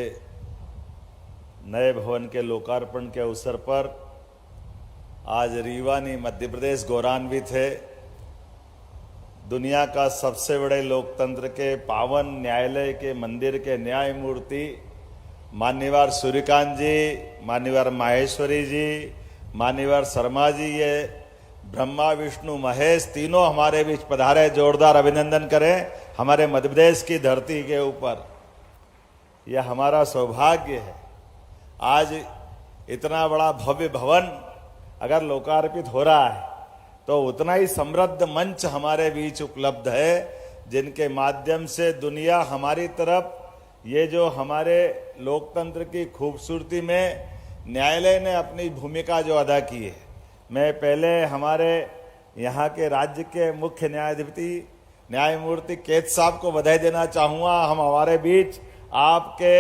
नए भवन के लोकार्पण के अवसर पर आज रीवा नहीं मध्य प्रदेश गौरवान्वित है। दुनिया का सबसे बड़े लोकतंत्र के पावन न्यायालय के मंदिर के न्यायमूर्ति मान्यवर सूर्यकांत जी, मान्यवर माहेश्वरी जी, मान्यवर शर्मा जी, ये ब्रह्मा विष्णु महेश तीनों हमारे बीच पधारे। जोरदार अभिनंदन करें हमारे मध्य प्रदेश की धरती के ऊपर। यह हमारा सौभाग्य है। आज इतना बड़ा भव्य भवन अगर लोकार्पित हो रहा है तो उतना ही समृद्ध मंच हमारे बीच उपलब्ध है, जिनके माध्यम से दुनिया हमारी तरफ, ये जो हमारे लोकतंत्र की खूबसूरती में न्यायालय ने अपनी भूमिका जो अदा की है। मैं पहले हमारे यहाँ के राज्य के मुख्य न्यायाधिपति न्यायमूर्ति केत साहब को बधाई देना चाहूँगा। हम हमारे बीच आपके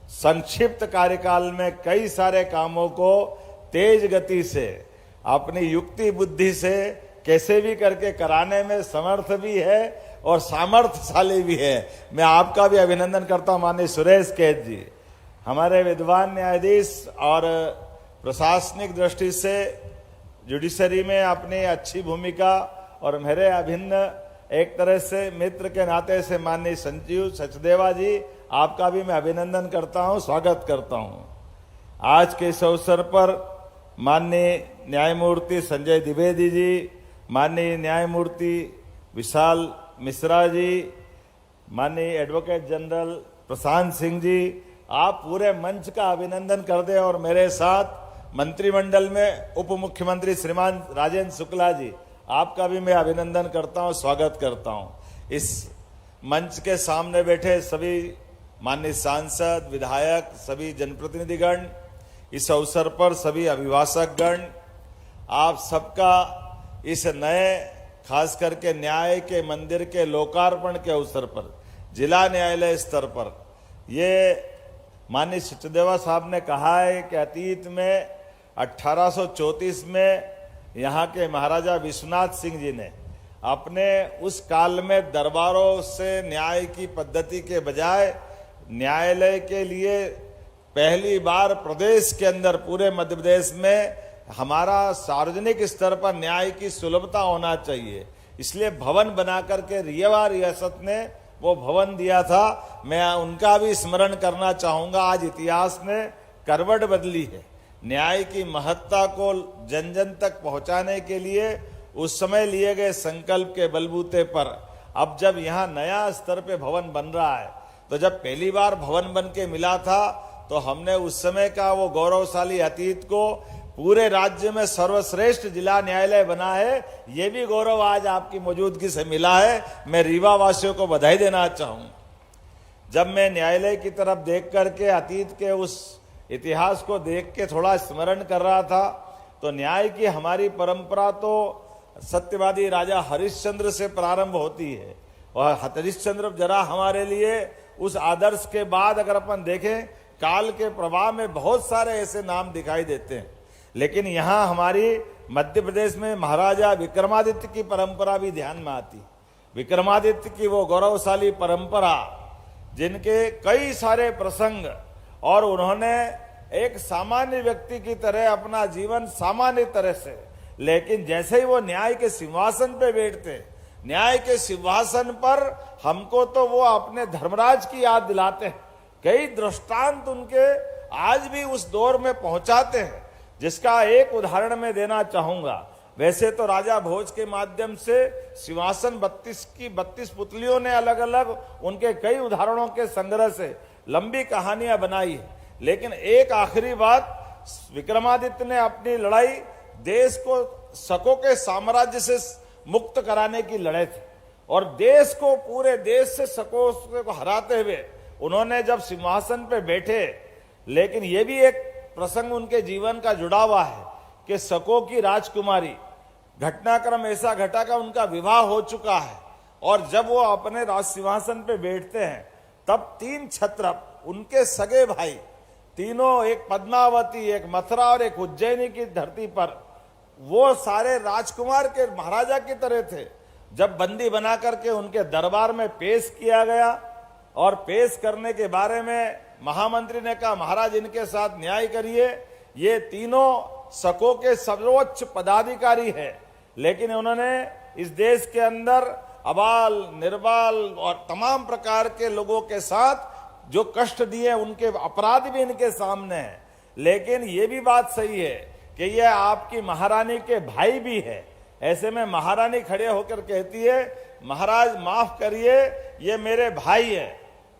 संक्षिप्त कार्यकाल में कई सारे कामों को तेज गति से, अपनी युक्ति बुद्धि से कैसे भी करके कराने में समर्थ भी है और सामर्थ्यशाली भी है। मैं आपका भी अभिनंदन करता हूँ माननीय सुरेश केत जी, हमारे विद्वान न्यायाधीश और प्रशासनिक दृष्टि से जुडिशरी में अपनी अच्छी भूमिका और मेरे अभिन्न एक तरह से मित्र के नाते से माननीय संजीव सचदेवा जी, आपका भी मैं अभिनंदन करता हूं, स्वागत करता हूं। आज के इस अवसर पर माननीय न्यायमूर्ति संजय द्विवेदी जी, माननीय न्यायमूर्ति विशाल मिश्रा जी, माननीय एडवोकेट जनरल प्रशांत सिंह जी, आप पूरे मंच का अभिनंदन कर दें और मेरे साथ मंत्रिमंडल में उप मुख्यमंत्री श्रीमान राजेंद्र शुक्ला जी, आपका भी मैं अभिनंदन करता हूं, स्वागत करता हूं। इस मंच के सामने बैठे सभी माननीय सांसद, विधायक, सभी जनप्रतिनिधिगण, इस अवसर पर सभी अभिभाषकगण, आप सबका इस नए खास करके न्याय के मंदिर के लोकार्पण के अवसर पर जिला न्यायालय स्तर पर, ये माननीय सचदेवा साहब ने कहा है कि अतीत में 1834 में यहाँ के महाराजा विश्वनाथ सिंह जी ने अपने उस काल में दरबारों से न्याय की पद्धति के बजाय न्यायालय के लिए पहली बार प्रदेश के अंदर, पूरे मध्य प्रदेश में हमारा सार्वजनिक स्तर पर न्याय की सुलभता होना चाहिए, इसलिए भवन बना करके रीवा रियासत ने वो भवन दिया था। मैं उनका भी स्मरण करना चाहूंगा। आज इतिहास ने करवट बदली है। न्याय की महत्ता को जन जन तक पहुंचाने के लिए उस समय लिए गए संकल्प के बलबूते पर अब जब यहाँ नया स्तर पे भवन बन रहा है, तो जब पहली बार भवन बन के मिला था तो हमने उस समय का वो गौरवशाली अतीत को पूरे राज्य में सर्वश्रेष्ठ जिला न्यायालय बना है, ये भी गौरव आज आपकी मौजूदगी से मिला है। मैं रीवा वासियों को बधाई देना चाहूँ। जब मैं न्यायालय की तरफ देख करके अतीत के उस इतिहास को देख के थोड़ा स्मरण कर रहा था, तो न्याय की हमारी परंपरा तो सत्यवादी राजा हरिश्चंद्र से प्रारंभ होती है, और हरिश्चंद्र जरा हमारे लिए उस आदर्श के बाद अगर अपन देखें, काल के प्रवाह में बहुत सारे ऐसे नाम दिखाई देते हैं, लेकिन यहाँ हमारी मध्य प्रदेश में महाराजा विक्रमादित्य की परंपरा भी ध्यान में आती। विक्रमादित्य की वो गौरवशाली परंपरा, जिनके कई सारे प्रसंग, और उन्होंने एक सामान्य व्यक्ति की तरह अपना जीवन सामान्य तरह से, लेकिन जैसे ही वो न्याय के सिंहासन पे बैठते, न्याय के सिंहासन पर हमको तो वो अपने धर्मराज की याद दिलाते हैं। कई दृष्टांत उनके आज भी उस दौर में पहुंचाते हैं, जिसका एक उदाहरण मैं देना चाहूंगा। वैसे तो राजा भोज के माध्यम से सिंहासन 32 पुतलियों ने अलग अलग उनके कई उदाहरणों के संग्रह से लंबी कहानियां बनाई है, लेकिन एक आखिरी बात, विक्रमादित्य ने अपनी लड़ाई देश को शकों के साम्राज्य से मुक्त कराने की लड़ाई थी, और देश को, पूरे देश से शकों को हराते हुए उन्होंने जब सिंहासन पे बैठे, लेकिन ये भी एक प्रसंग उनके जीवन का जुड़ा हुआ है कि शकों की राजकुमारी, घटनाक्रम ऐसा घटा का उनका विवाह हो चुका है, और जब वो अपने राज सिंहासन पे बैठते हैं तब 3 क्षत्रप, उनके सगे भाई तीनों, एक पद्मावती, एक मथुरा और एक उज्जैनी की धरती पर, वो सारे राजकुमार के महाराजा की तरह थे। जब बंदी बना करके उनके दरबार में पेश किया गया, और पेश करने के बारे में महामंत्री ने कहा, महाराज इनके साथ न्याय करिए, ये तीनों शकों के सर्वोच्च पदाधिकारी है, लेकिन उन्होंने इस देश के अंदर अबाल निर्बाल और तमाम प्रकार के लोगों के साथ जो कष्ट दिए, उनके अपराध भी इनके सामने हैं। लेकिन ये भी बात सही है कि ये आपकी महारानी के भाई भी है। ऐसे में महारानी खड़े होकर कहती है, महाराज माफ करिए, ये मेरे भाई है।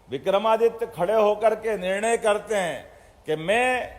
विक्रमादित्य खड़े होकर के निर्णय करते हैं कि मैं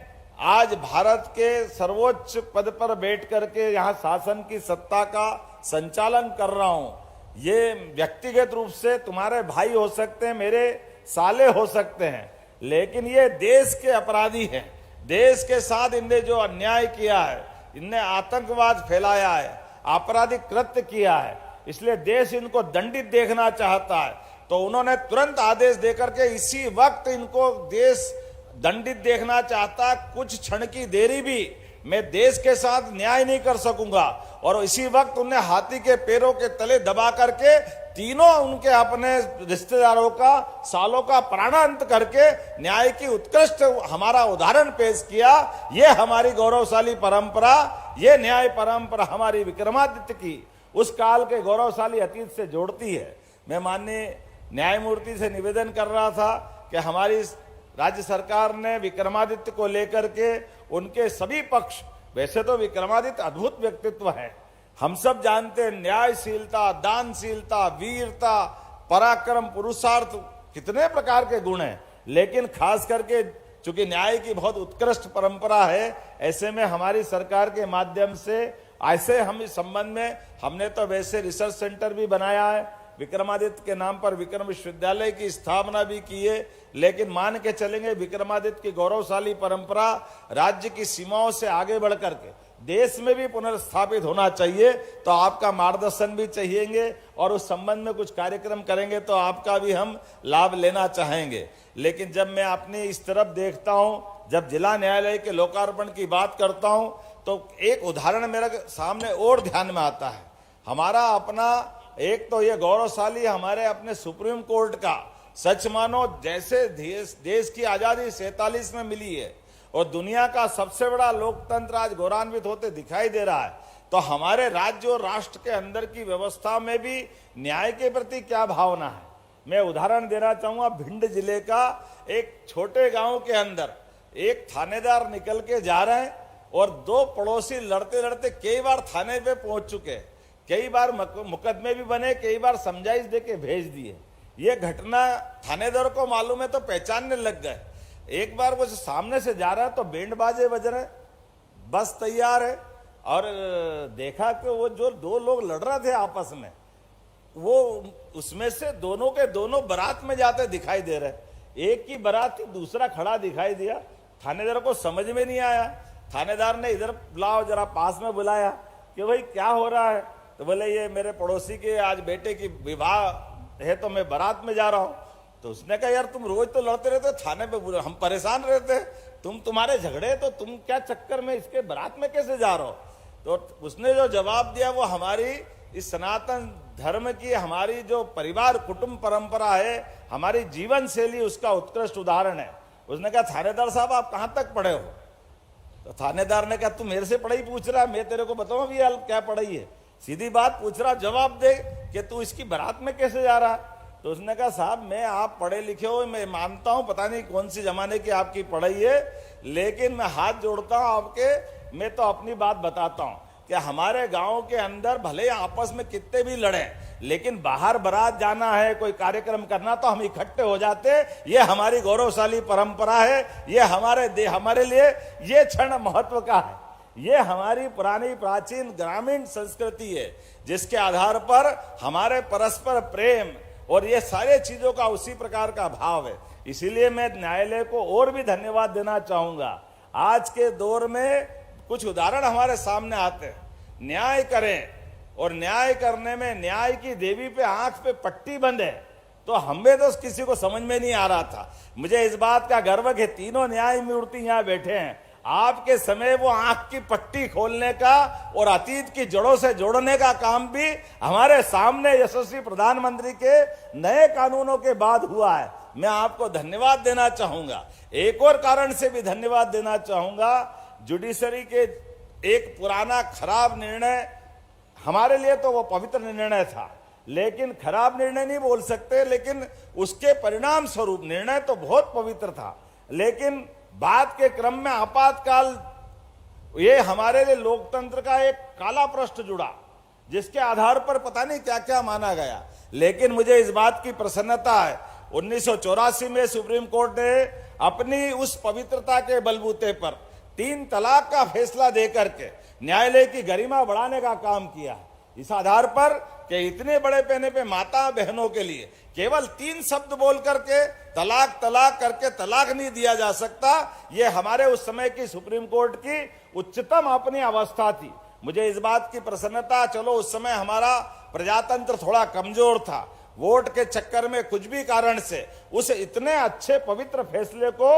आज भारत के सर्वोच्च पद पर बैठ करके यहाँ शासन की सत्ता का संचालन कर रहा हूं। ये व्यक्तिगत रूप से तुम्हारे भाई हो सकते हैं, मेरे साले हो सकते हैं, लेकिन ये देश के अपराधी हैं। देश के साथ इनने जो अन्याय किया है, इनने आतंकवाद फैलाया है, आपराधिक कृत्य किया है, इसलिए देश इनको दंडित देखना चाहता है। तो उन्होंने तुरंत आदेश देकर के इसी वक्त इनको देश दंडित देखना चाहता। कुछ क्षण की देरी भी मैं देश के साथ न्याय नहीं कर सकूंगा, और इसी वक्त उन्हें हाथी के पैरों के तले दबा करके तीनों उनके अपने रिश्तेदारों का, सालों का प्राणांत करके न्याय की उत्कृष्ट हमारा उदाहरण पेश किया। ये हमारी गौरवशाली परंपरा, ये न्याय परंपरा हमारी विक्रमादित्य की उस काल के गौरवशाली अतीत से जोड़ती है। मैं माननीय न्यायमूर्ति से निवेदन कर रहा था कि हमारी राज्य सरकार ने विक्रमादित्य को लेकर के उनके सभी पक्ष, वैसे तो विक्रमादित्य अद्भुत व्यक्तित्व है, हम सब जानते हैं, न्यायशीलता, दानशीलता, वीरता, पराक्रम, पुरुषार्थ, कितने प्रकार के गुण हैं, लेकिन खास करके चूंकि न्याय की बहुत उत्कृष्ट परंपरा है, ऐसे में हमारी सरकार के माध्यम से ऐसे हम इस संबंध में हमने तो वैसे रिसर्च सेंटर भी बनाया है, विक्रमादित्य के नाम पर विक्रम विश्वविद्यालय की स्थापना भी की है, लेकिन मान के चलेंगे विक्रमादित्य की गौरवशाली परंपरा राज्य की सीमाओं से आगे बढ़ करके देश में भी पुनर्स्थापित होना चाहिए। तो आपका मार्गदर्शन भी चाहिएंगे और उस संबंध में कुछ कार्यक्रम करेंगे तो आपका भी हम लाभ लेना चाहेंगे। लेकिन जब मैं अपनी इस तरफ देखता हूं, जब जिला न्यायालय के लोकार्पण की बात करता हूं, तो एक उदाहरण मेरे सामने और ध्यान में आता है। हमारा अपना एक तो ये गौरवशाली हमारे अपने सुप्रीम कोर्ट का, सच मानो जैसे देश की आजादी 47 में मिली है और दुनिया का सबसे बड़ा लोकतंत्र आज गौरवान्वित होते दिखाई दे रहा है, तो हमारे राज्य और राष्ट्र के अंदर की व्यवस्था में भी न्याय के प्रति क्या भावना है। मैं उदाहरण देना चाहूंगा, भिंड जिले का एक छोटे गांव के अंदर एक थानेदार निकल के जा रहे हैं और दो पड़ोसी लड़ते लड़ते कई बार थाने पे पहुंच चुके हैं, कई बार मुकदमे भी बने, कई बार समझाइश देके भेज दिए। ये घटना थानेदार को मालूम है तो पहचानने लग गए। एक बार वो सामने से जा रहा है तो बैंड बाजे बज रहे, बस तैयार है, और देखा कि वो जो दो लोग लड़ रहे थे आपस में, वो उसमें से दोनों के दोनों बारात में जाते दिखाई दे रहे। एक की बारात दूसरा खड़ा दिखाई दिया, थानेदार को समझ में नहीं आया। थानेदार ने इधर बुलाओ, जरा पास में बुलाया कि भाई क्या हो रहा है, तो बोले ये मेरे पड़ोसी के आज बेटे की विवाह है तो मैं बारात में जा रहा हूं। तो उसने कहा यार तुम रोज तो लड़ते रहते थाने पे, हम परेशान रहते, तुम्हारे झगड़े, तो तुम क्या चक्कर में इसके बारात में कैसे जा रहे हो। तो उसने जो जवाब दिया वो हमारी इस सनातन धर्म की, हमारी जो परिवार कुटुंब परंपरा है, हमारी जीवन शैली, उसका उत्कृष्ट उदाहरण है। उसने कहा थानेदार साहब आप कहां तक पढ़े हो। तो थानेदार ने कहा तू मेरे से पढ़ाई पूछ रहा है, मैं तेरे को बताऊं अभी क्या पढ़ाई है, सीधी बात पूछ रहा, जवाब दे कि तू इसकी बारात में कैसे जा रहा है। तो उसने कहा साहब मैं, आप पढ़े लिखे हो, मैं मानता हूं, पता नहीं कौन सी जमाने की आपकी पढ़ाई है, लेकिन मैं हाथ जोड़ता हूं आपके, मैं तो अपनी बात बताता हूं कि हमारे गांव के अंदर भले आपस में कितने भी लड़े, लेकिन बाहर बारात जाना है, कोई कार्यक्रम करना, तो हम इकट्ठे हो जाते। ये हमारी गौरवशाली परंपरा है, ये हमारे लिए ये क्षण महत्व का है। ये हमारी पुरानी प्राचीन ग्रामीण संस्कृति है, जिसके आधार पर हमारे परस्पर प्रेम और ये सारे चीजों का उसी प्रकार का भाव है। इसीलिए मैं न्यायालय को और भी धन्यवाद देना चाहूंगा। आज के दौर में कुछ उदाहरण हमारे सामने आते हैं, न्याय करें और न्याय करने में न्याय की देवी पे आंख पे पट्टी बंधे, तो हमें तो किसी को समझ में नहीं आ रहा था। मुझे इस बात का गर्व है कि तीनों न्यायमूर्ति यहाँ बैठे हैं, आपके समय वो आंख की पट्टी खोलने का और अतीत की जड़ों से जोड़ने का काम भी हमारे सामने यशस्वी प्रधानमंत्री के नए कानूनों के बाद हुआ है। मैं आपको धन्यवाद देना चाहूंगा। एक और कारण से भी धन्यवाद देना चाहूंगा, जुडिशरी के एक पुराना खराब निर्णय, हमारे लिए तो वो पवित्र निर्णय था, लेकिन खराब निर्णय नहीं बोल सकते, लेकिन उसके परिणाम स्वरूप निर्णय तो बहुत पवित्र था, लेकिन बात के क्रम में आपातकाल, ये हमारे लिए लोकतंत्र का एक काला पृष्ठ जुड़ा, जिसके आधार पर पता नहीं क्या क्या माना गया। लेकिन मुझे इस बात की प्रसन्नता है, 1984 में सुप्रीम कोर्ट ने अपनी उस पवित्रता के बलबूते पर 3 तलाक का फैसला देकर के न्यायालय की गरिमा बढ़ाने का काम किया। इस आधार पर कि इतने बड़े पैने पे माता बहनों के लिए केवल 3 शब्द बोल करके तलाक तलाक करके तलाक नहीं दिया जा सकता, ये हमारे उस समय की सुप्रीम कोर्ट की उच्चतम अपनी अवस्था थी। मुझे इस बात की प्रसन्नता, चलो उस समय हमारा प्रजातंत्र थोड़ा कमजोर था, वोट के चक्कर में कुछ भी कारण से उस इतने अच्छे पवित्र फैसले को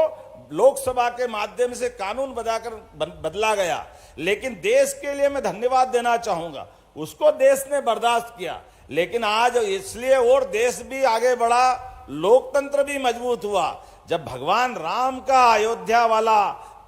लोकसभा के माध्यम से कानून बनाकर बदला गया, लेकिन देश के लिए मैं धन्यवाद देना चाहूंगा, उसको देश ने बर्दाश्त किया। लेकिन आज इसलिए और देश भी आगे बढ़ा, लोकतंत्र भी मजबूत हुआ जब भगवान राम का अयोध्या वाला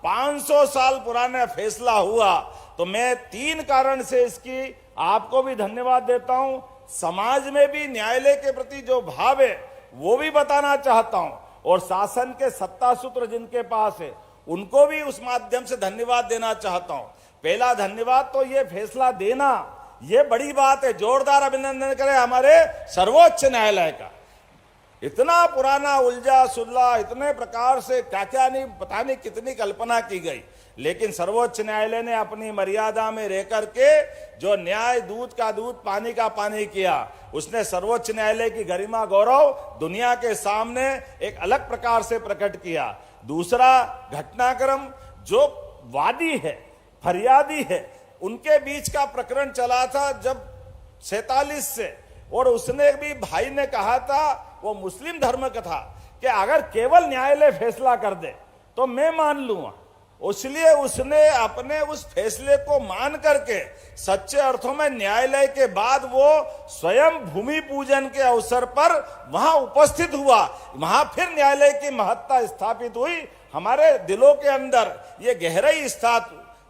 500 साल पुराना फैसला हुआ। तो मैं 3 कारण से इसकी आपको भी धन्यवाद देता हूं, समाज में भी न्यायालय के प्रति जो भाव है वो भी बताना चाहता हूं, और शासन के सत्ता सूत्र जिनके पास है उनको भी उस माध्यम से धन्यवाद देना चाहता हूं। पहला धन्यवाद तो ये फैसला देना, ये बड़ी बात है, जोरदार अभिनंदन करें हमारे सर्वोच्च न्यायालय का। इतना पुराना उलझा सुलझा, इतने प्रकार से क्या क्या नहीं, पता नहीं कितनी कल्पना की गई, लेकिन सर्वोच्च न्यायालय ने अपनी मर्यादा में रह करके जो न्याय दूध का दूध पानी का पानी किया, उसने सर्वोच्च न्यायालय की गरिमा गौरव दुनिया के सामने एक अलग प्रकार से प्रकट किया। दूसरा घटनाक्रम, जो वादी है, फरियादी है, उनके बीच का प्रकरण चला था जब 47 से, और उसने भी भाई ने कहा था, वो मुस्लिम धर्म का था, कि अगर केवल न्यायालय फैसला कर दे तो मैं मान लूंगा। इसलिए उसने अपने उस फैसले को मान करके सच्चे अर्थों में न्यायालय के बाद वो स्वयं भूमि पूजन के अवसर पर वहां उपस्थित हुआ, वहां फिर न्यायालय की महत्ता स्थापित हुई, हमारे दिलों के अंदर ये गहराई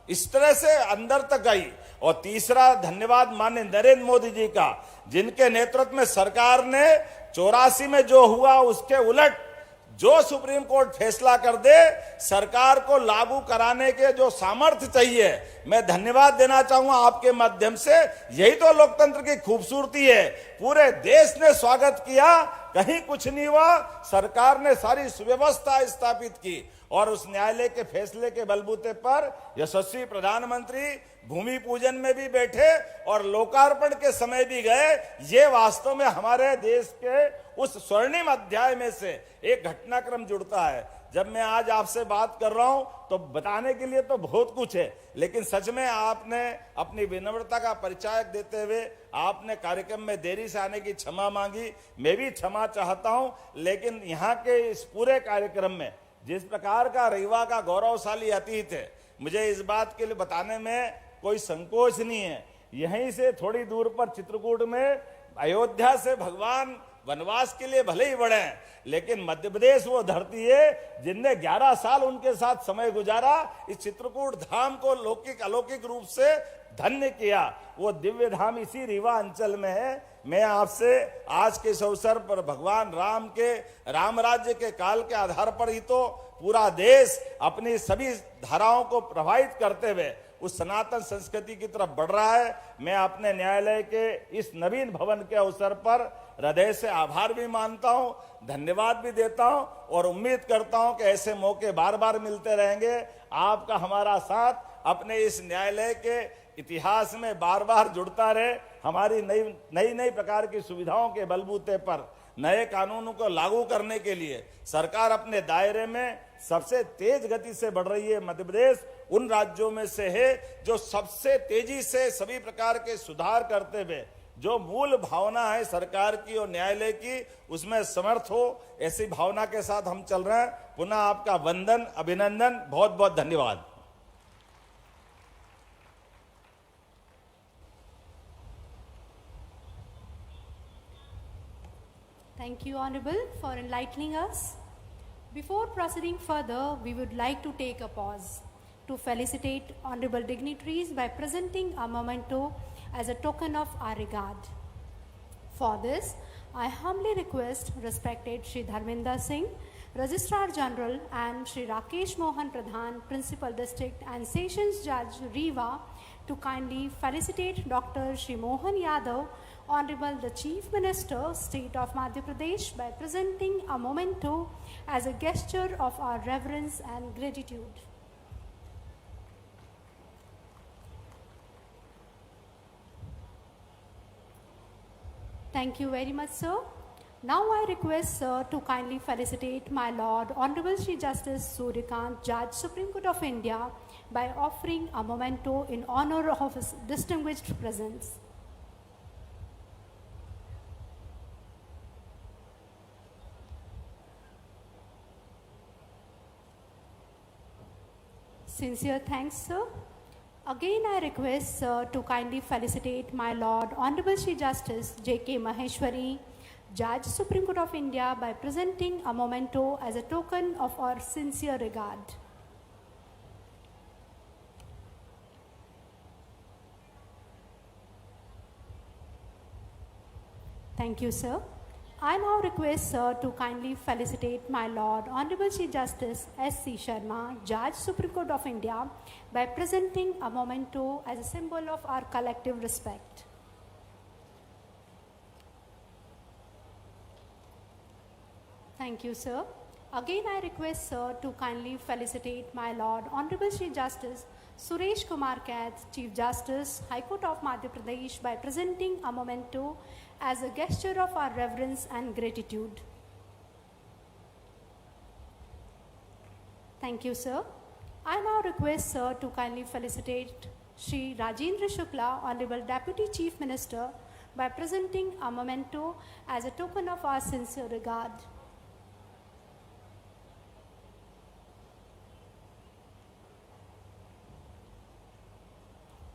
इस तरह से अंदर तक गई। और तीसरा धन्यवाद माननीय नरेंद्र मोदी जी का, जिनके नेतृत्व में सरकार ने 84 में जो हुआ उसके उलट जो सुप्रीम कोर्ट फैसला कर दे, सरकार को लागू कराने के जो सामर्थ्य चाहिए, मैं धन्यवाद देना चाहूंगा आपके माध्यम से। यही तो लोकतंत्र की खूबसूरती है। पूरे देश ने स्वागत किया, कहीं कुछ नहीं हुआ, सरकार ने सारी सुव्यवस्था स्थापित की, और उस न्यायालय के फैसले के बलबूते पर यशस्वी प्रधानमंत्री भूमि पूजन में भी बैठे और लोकार्पण के समय भी गए। ये वास्तव में हमारे देश के उस स्वर्णिम अध्याय में से एक घटनाक्रम जुड़ता है। जब मैं आज आपसे बात कर रहा हूं तो बताने के लिए तो बहुत कुछ है, लेकिन सच में आपने अपनी विनम्रता का परिचय देते हुए आपने कार्यक्रम में देरी से आने की क्षमा मांगी, मैं भी क्षमा चाहता हूं। लेकिन यहाँ के इस पूरे कार्यक्रम में जिस प्रकार का रीवा का गौरवशाली अतीत है, मुझे इस बात के लिए बताने में कोई संकोच नहीं है। यहीं से थोड़ी दूर पर चित्रकूट में अयोध्या से भगवान वनवास के लिए भले ही बढ़े हैं, लेकिन मध्य प्रदेश वो धरती है जिनने 11 साल उनके साथ समय गुजारा, इस चित्रकूट धाम को लौकिक अलौकिक रूप से धन्य किया। वो दिव्य धाम इसी रीवा अंचल में है। मैं आपसे आज के इस अवसर पर भगवान राम के राम राज्य के काल के आधार पर ही तो पूरा देश अपनी सभी धाराओं को प्रभावित करते हुए उस सनातन संस्कृति की तरफ बढ़ रहा है। मैं अपने न्यायालय के इस नवीन भवन के अवसर पर हृदय से आभार भी मानता हूं, धन्यवाद भी देता हूं, और उम्मीद करता हूं कि ऐसे मौके बार बार मिलते रहेंगे। आपका हमारा साथ अपने इस न्यायालय के इतिहास में बार बार जुड़ता रहे। हमारी नई प्रकार की सुविधाओं के बलबूते पर नए कानूनों को लागू करने के लिए सरकार अपने दायरे में सबसे तेज गति से बढ़ रही है। मध्य प्रदेश उन राज्यों में से है जो सबसे तेजी से सभी प्रकार के सुधार करते हुए जो मूल भावना है सरकार की और न्यायालय की, उसमें समर्थ हो, ऐसी भावना के साथ हम चल रहे हैं। पुनः आपका वंदन, अभिनंदन, बहुत बहुत धन्यवाद। Thank you, Honorable, for enlightening us. Before proceeding further, we would like to take a pause to felicitate honorable dignitaries by presenting a memento as a token of our regard. For this, I humbly request respected Shri Dharminder Singh, Registrar General, and Shri Rakesh Mohan Pradhan, Principal District and Sessions Judge Rewa, to kindly felicitate Dr. Shri Mohan Yadav, Honorable the Chief Minister, State of Madhya Pradesh, by presenting a memento as a gesture of our reverence and gratitude. Thank you very much, sir. Now I request sir to kindly felicitate my Lord Honorable Shri Justice Suryakant, Judge, Supreme Court of India, by offering a memento in honor of his distinguished presence. Sincere thanks, sir. Again, I request sir to kindly felicitate my Lord Honorable Shri Justice J.K. Maheshwari, Judge Supreme Court of India, by presenting a memento as a token of our sincere regard. Thank you, sir. I now request sir to kindly felicitate my Lord Honorable Chief Justice S.C. Sharma, Judge Supreme Court of India, by presenting a memento as a symbol of our collective respect. Thank you, sir. Again, I request sir to kindly felicitate my Lord Honorable Chief Justice Suresh Kumar Kaid, Chief Justice, High Court of Madhya Pradesh, by presenting a memento as a gesture of our reverence and gratitude. Thank you, sir. I now request sir to kindly felicitate Shri Rajendra Shukla, Honorable Deputy Chief Minister, by presenting a memento as a token of our sincere regard.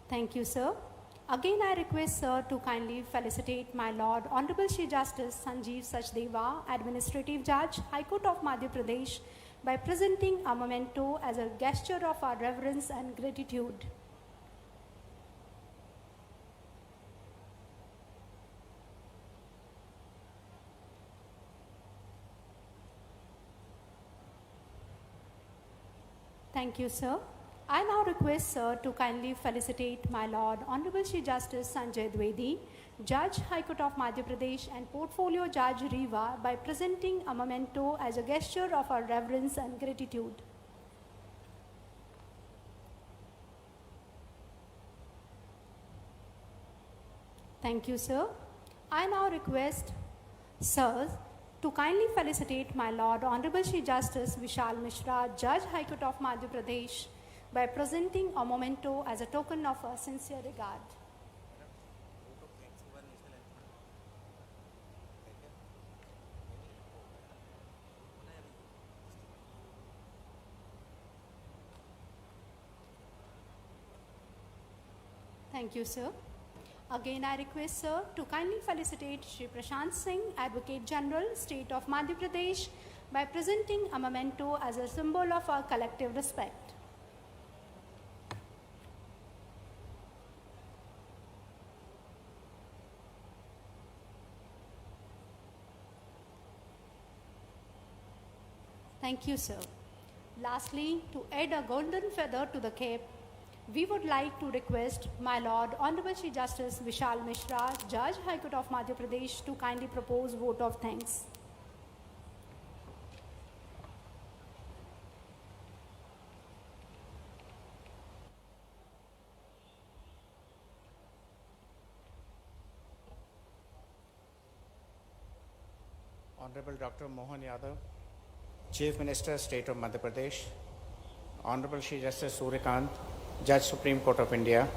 Thank you, sir. Again, I request sir to kindly felicitate my Lord Honorable Shri Justice Sanjeev Sachdeva, Administrative Judge, High Court of Madhya Pradesh, by presenting a memento as a gesture of our reverence and gratitude. Thank you, sir. I now request sir to kindly felicitate my Lord Honorable Shri Justice Sanjay Dwivedi, Judge, High Court of Madhya Pradesh and Portfolio Judge Rewa, by presenting a memento as a gesture of our reverence and gratitude. Thank you, sir. I now request sirs to kindly felicitate my Lord Honorable Shri Justice Vishal Mishra, Judge, High Court of Madhya Pradesh, by presenting a memento as a token of our sincere regard. Thank you, sir. Again, I request sir to kindly felicitate Shri Prashant Singh, Advocate General, State of Madhya Pradesh, by presenting a memento as a symbol of our collective respect. Thank you, sir. Lastly, to add a golden feather to the cape, we would like to request my Lord Honorable Shri Justice Vishal Mishra, Judge, High Court of Madhya Pradesh, to kindly propose vote of thanks. Honorable Dr. Mohan Yadav, Chief Minister, State of Madhya Pradesh, Honorable Shri Justice Suryakant, Judge, Supreme Court of India,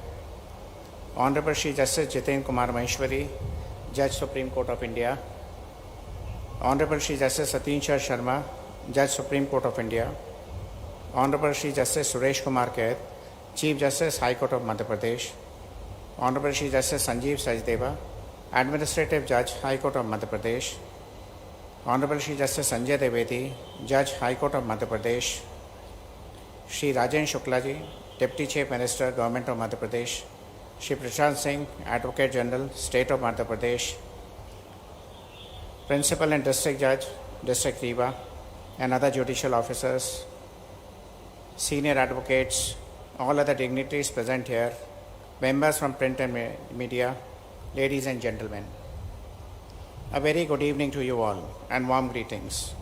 Honorable Shri Justice Jiten Kumar Maheshwari, Judge, Supreme Court of India, Honorable Shri Justice Satinsha Sharma, Judge, Supreme Court of India, Honorable Shri Justice Suresh Kumar Kaid, Chief Justice, High Court of Madhya Pradesh, Honorable Shri Justice Sanjeev Sachdeva, Administrative Judge, High Court of Madhya Pradesh, Honorable Shri Justice Sanjay Dwivedi, Judge, High Court of Madhya Pradesh, Shri Rajendra Shukla ji, Deputy Chief Minister, Government of Madhya Pradesh, Shri Prashant Singh, Advocate General, State of Madhya Pradesh, Principal and District Judge, District Rewa, and other judicial officers, senior advocates, all other dignitaries present here, members from print and media, ladies and gentlemen. A very good evening to you all and warm greetings.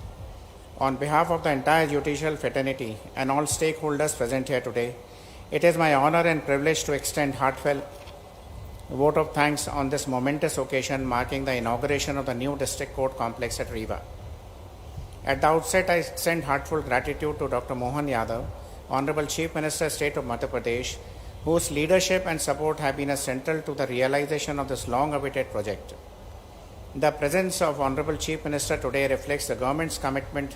On behalf of the entire judicial fraternity and all stakeholders present here today, it is my honor and privilege to extend heartfelt vote of thanks on this momentous occasion marking the inauguration of the new district court complex at Rewa. At the outset, I extend heartfelt gratitude to Dr. Mohan Yadav, Honorable Chief Minister, State of Madhya Pradesh, whose leadership and support have been central to the realization of this long-awaited project. The presence of Honorable Chief Minister today reflects the government's commitment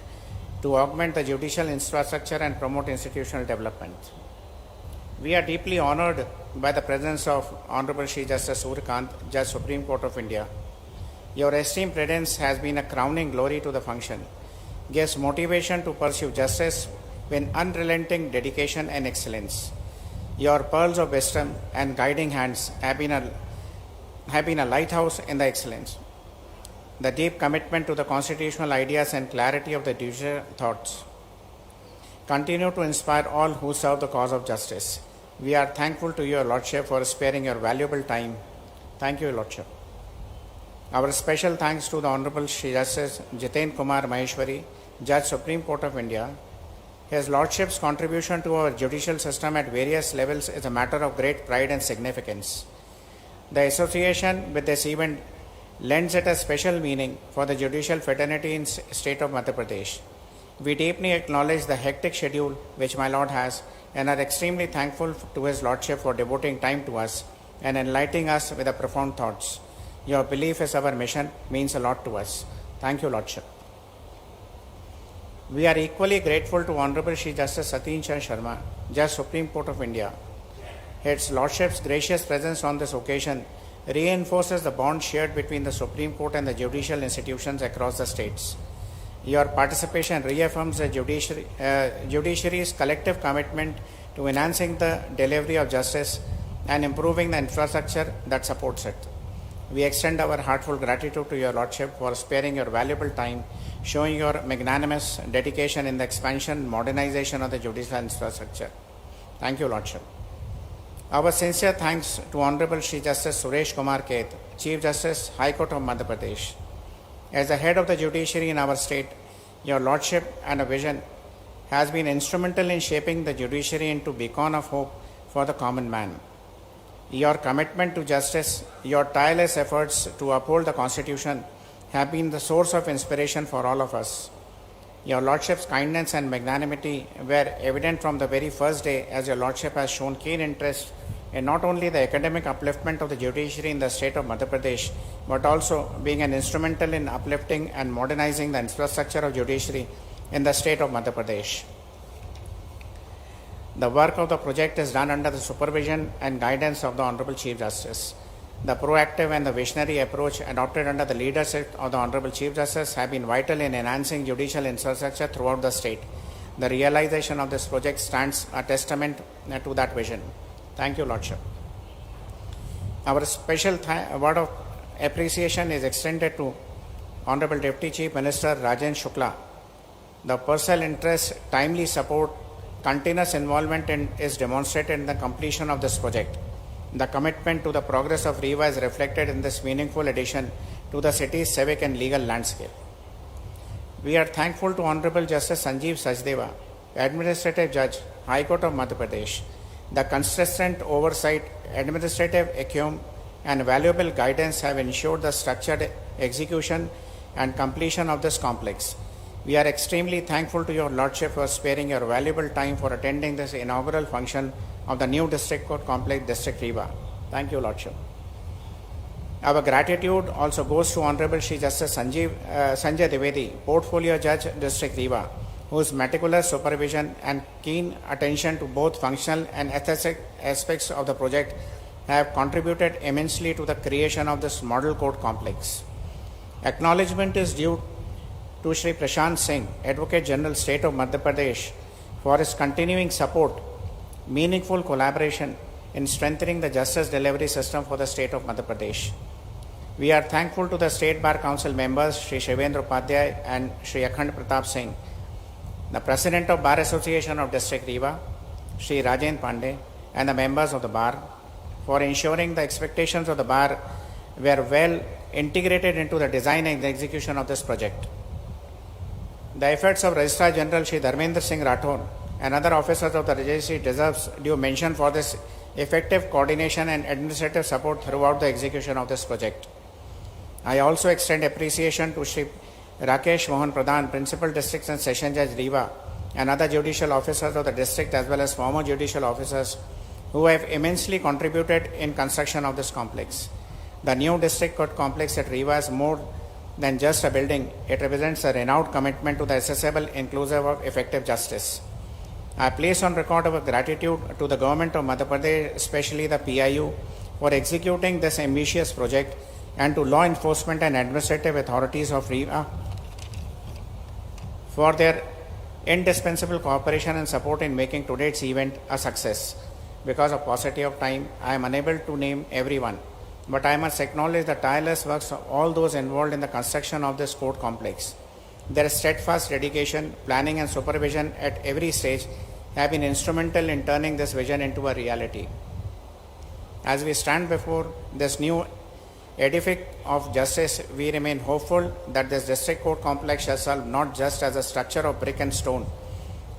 to augment the judicial infrastructure and promote institutional development. We are deeply honored by the presence of Honorable Shri Justice Suryakant, Judge Supreme Court of India. Your esteemed presence has been a crowning glory to the function, gives motivation to pursue justice with unrelenting dedication and excellence. Your pearls of wisdom and guiding hands have been a lighthouse in the excellence. The deep commitment to the constitutional ideas and clarity of the judicial thoughts continue to inspire all who serve the cause of justice. We are thankful to your Lordship for sparing your valuable time. Thank you, Lordship. Our special thanks to the Honorable Shri Justice Jiten Kumar Maheshwari, Judge Supreme Court of India. His Lordship's contribution to our judicial system at various levels is a matter of great pride and significance. The association with this event lends it a special meaning for the judicial fraternity in state of Madhya Pradesh. We deeply acknowledge the hectic schedule which my Lord has and are extremely thankful to His Lordship for devoting time to us and enlightening us with the profound thoughts. Your belief is our mission means a lot to us. Thank you, Lordship. We are equally grateful to Honorable Shri Justice Sateen Chand Sharma, Judge Supreme Court of India. His Lordship's gracious presence on this occasion reinforces the bond shared between the Supreme Court and the judicial institutions across the states. Your participation reaffirms the judiciary's collective commitment to enhancing the delivery of justice and improving the infrastructure that supports it. We extend our heartfelt gratitude to your Lordship for sparing your valuable time, showing your magnanimous dedication in the expansion and modernization of the judicial infrastructure. Thank you, Lordship. Our sincere thanks to Honorable Shri Justice Suresh Kumar Keth, Chief Justice, High Court of Madhya Pradesh. As the head of the judiciary in our state, your Lordship and a vision has been instrumental in shaping the judiciary into a beacon of hope for the common man. Your commitment to justice, your tireless efforts to uphold the Constitution have been the source of inspiration for all of us. Your Lordship's kindness and magnanimity were evident from the very first day, as your Lordship has shown keen interest in not only the academic upliftment of the judiciary in the state of Madhya Pradesh, but also being an instrumental in uplifting and modernizing the infrastructure of judiciary in the state of Madhya Pradesh. The work of the project is done under the supervision and guidance of the Honorable Chief Justice. The proactive and the visionary approach adopted under the leadership of the Honorable Chief Justice have been vital in enhancing judicial infrastructure throughout the state. The realization of this project stands a testament to that vision. Thank you, Lordship. Our special word of appreciation is extended to Honorable Deputy Chief Minister Rajen Shukla. The personal interest, timely support, continuous involvement is demonstrated in the completion of this project. The commitment to the progress of REWA is reflected in this meaningful addition to the city's civic and legal landscape. We are thankful to Honorable Justice Sanjeev Sachdeva, Administrative Judge, High Court of Madhya Pradesh. The consistent oversight, administrative acumen, and valuable guidance have ensured the structured execution and completion of this complex. We are extremely thankful to your Lordship for sparing your valuable time for attending this inaugural function of the new District Court Complex, District REWA. Thank you, Lordship. Our gratitude also goes to Honorable Shri Justice Sanjay Dwivedi, Portfolio Judge, District REWA, whose meticulous supervision and keen attention to both functional and aesthetic aspects of the project have contributed immensely to the creation of this model court complex. Acknowledgement is due to Shri Prashant Singh, Advocate General, State of Madhya Pradesh, for his continuing support, meaningful collaboration in strengthening the justice delivery system for the state of Madhya Pradesh. We are thankful to the State Bar Council members, Shri Shivendra Upadhyay and Shri Akhand Pratap Singh, the President of Bar Association of District REWA, Shri Rajendra Pandey, and the members of the Bar, for ensuring the expectations of the Bar were well integrated into the design and the execution of this project. The efforts of Registrar General Shri Dharmendra Singh Rathod and other officers of the registry deserves due mention for this effective coordination and administrative support throughout the execution of this project. I also extend appreciation to Shri Rakesh Mohan Pradhan, Principal District and Session Judge REWA, and other judicial officers of the district as well as former judicial officers who have immensely contributed in construction of this complex. The new District Court Complex at REWA is more than just a building. It represents a renewed commitment to the accessible, inclusive, and effective justice. I place on record our gratitude to the government of Madhya Pradesh, especially the PIU, for executing this ambitious project, and to law enforcement and administrative authorities of REVA for their indispensable cooperation and support in making today's event a success. Because of paucity of time, I am unable to name everyone, but I must acknowledge the tireless works of all those involved in the construction of this court complex. Their steadfast dedication, planning and supervision at every stage have been instrumental in turning this vision into a reality. As we stand before this new edifice of justice, we remain hopeful that this district court complex shall serve not just as a structure of brick and stone,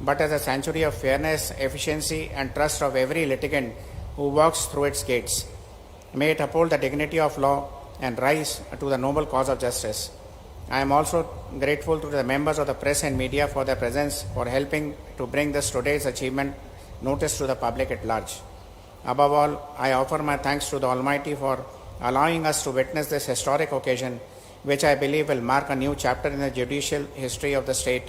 but as a sanctuary of fairness, efficiency, and trust of every litigant who walks through its gates. May it uphold the dignity of law and rise to the noble cause of justice. I am also grateful to the members of the press and media for their presence, for helping to bring this today's achievement notice to the public at large. Above all, I offer my thanks to the Almighty for allowing us to witness this historic occasion, which I believe will mark a new chapter in the judicial history of the state,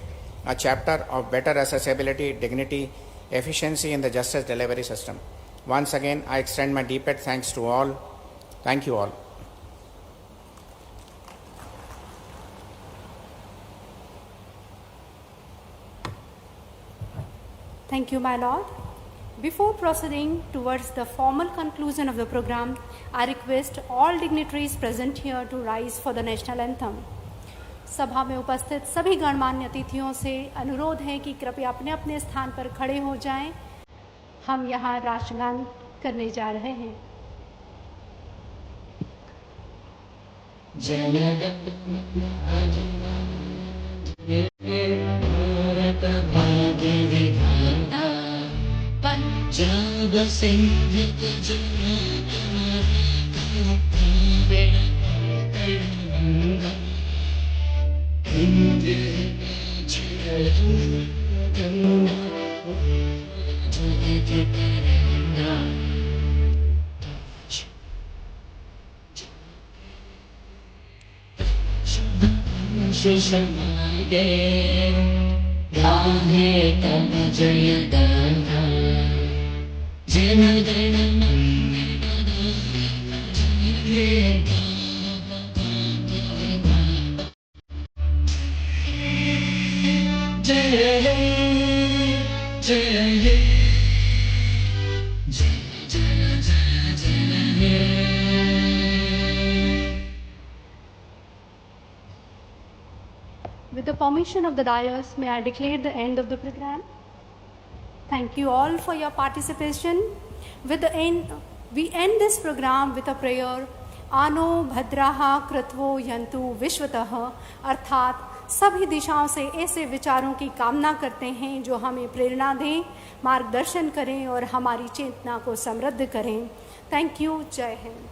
a chapter of better accessibility, dignity, efficiency in the justice delivery system. Once again, I extend my deepest thanks to all. Thank you all. Thank you, my lord. Before proceeding towards the formal conclusion of the program, I request all dignitaries present here to rise for the national anthem. सभा में उपस्थित सभी गणमान्य अतिथियों से अनुरोध है कि कृपया अपने अपने स्थान पर खड़े हो जाएं। हम यहाँ राष्ट्रगान करने जा रहे हैं। पंजाब सिंध गाहे तन जय गाथा जन गण जय हे जय हे जय जय जय जय हे। With the permission of the dais, may I declare the end of the program. Thank you all for your participation. We end this program with a prayer. आनो भद्राः कृत्वो यन्तु विश्वतः, अर्थात सभी दिशाओं से ऐसे विचारों की कामना करते हैं जो हमें प्रेरणा दें, मार्गदर्शन करें और हमारी चेतना को समृद्ध करें। Thank you. जय हिंद।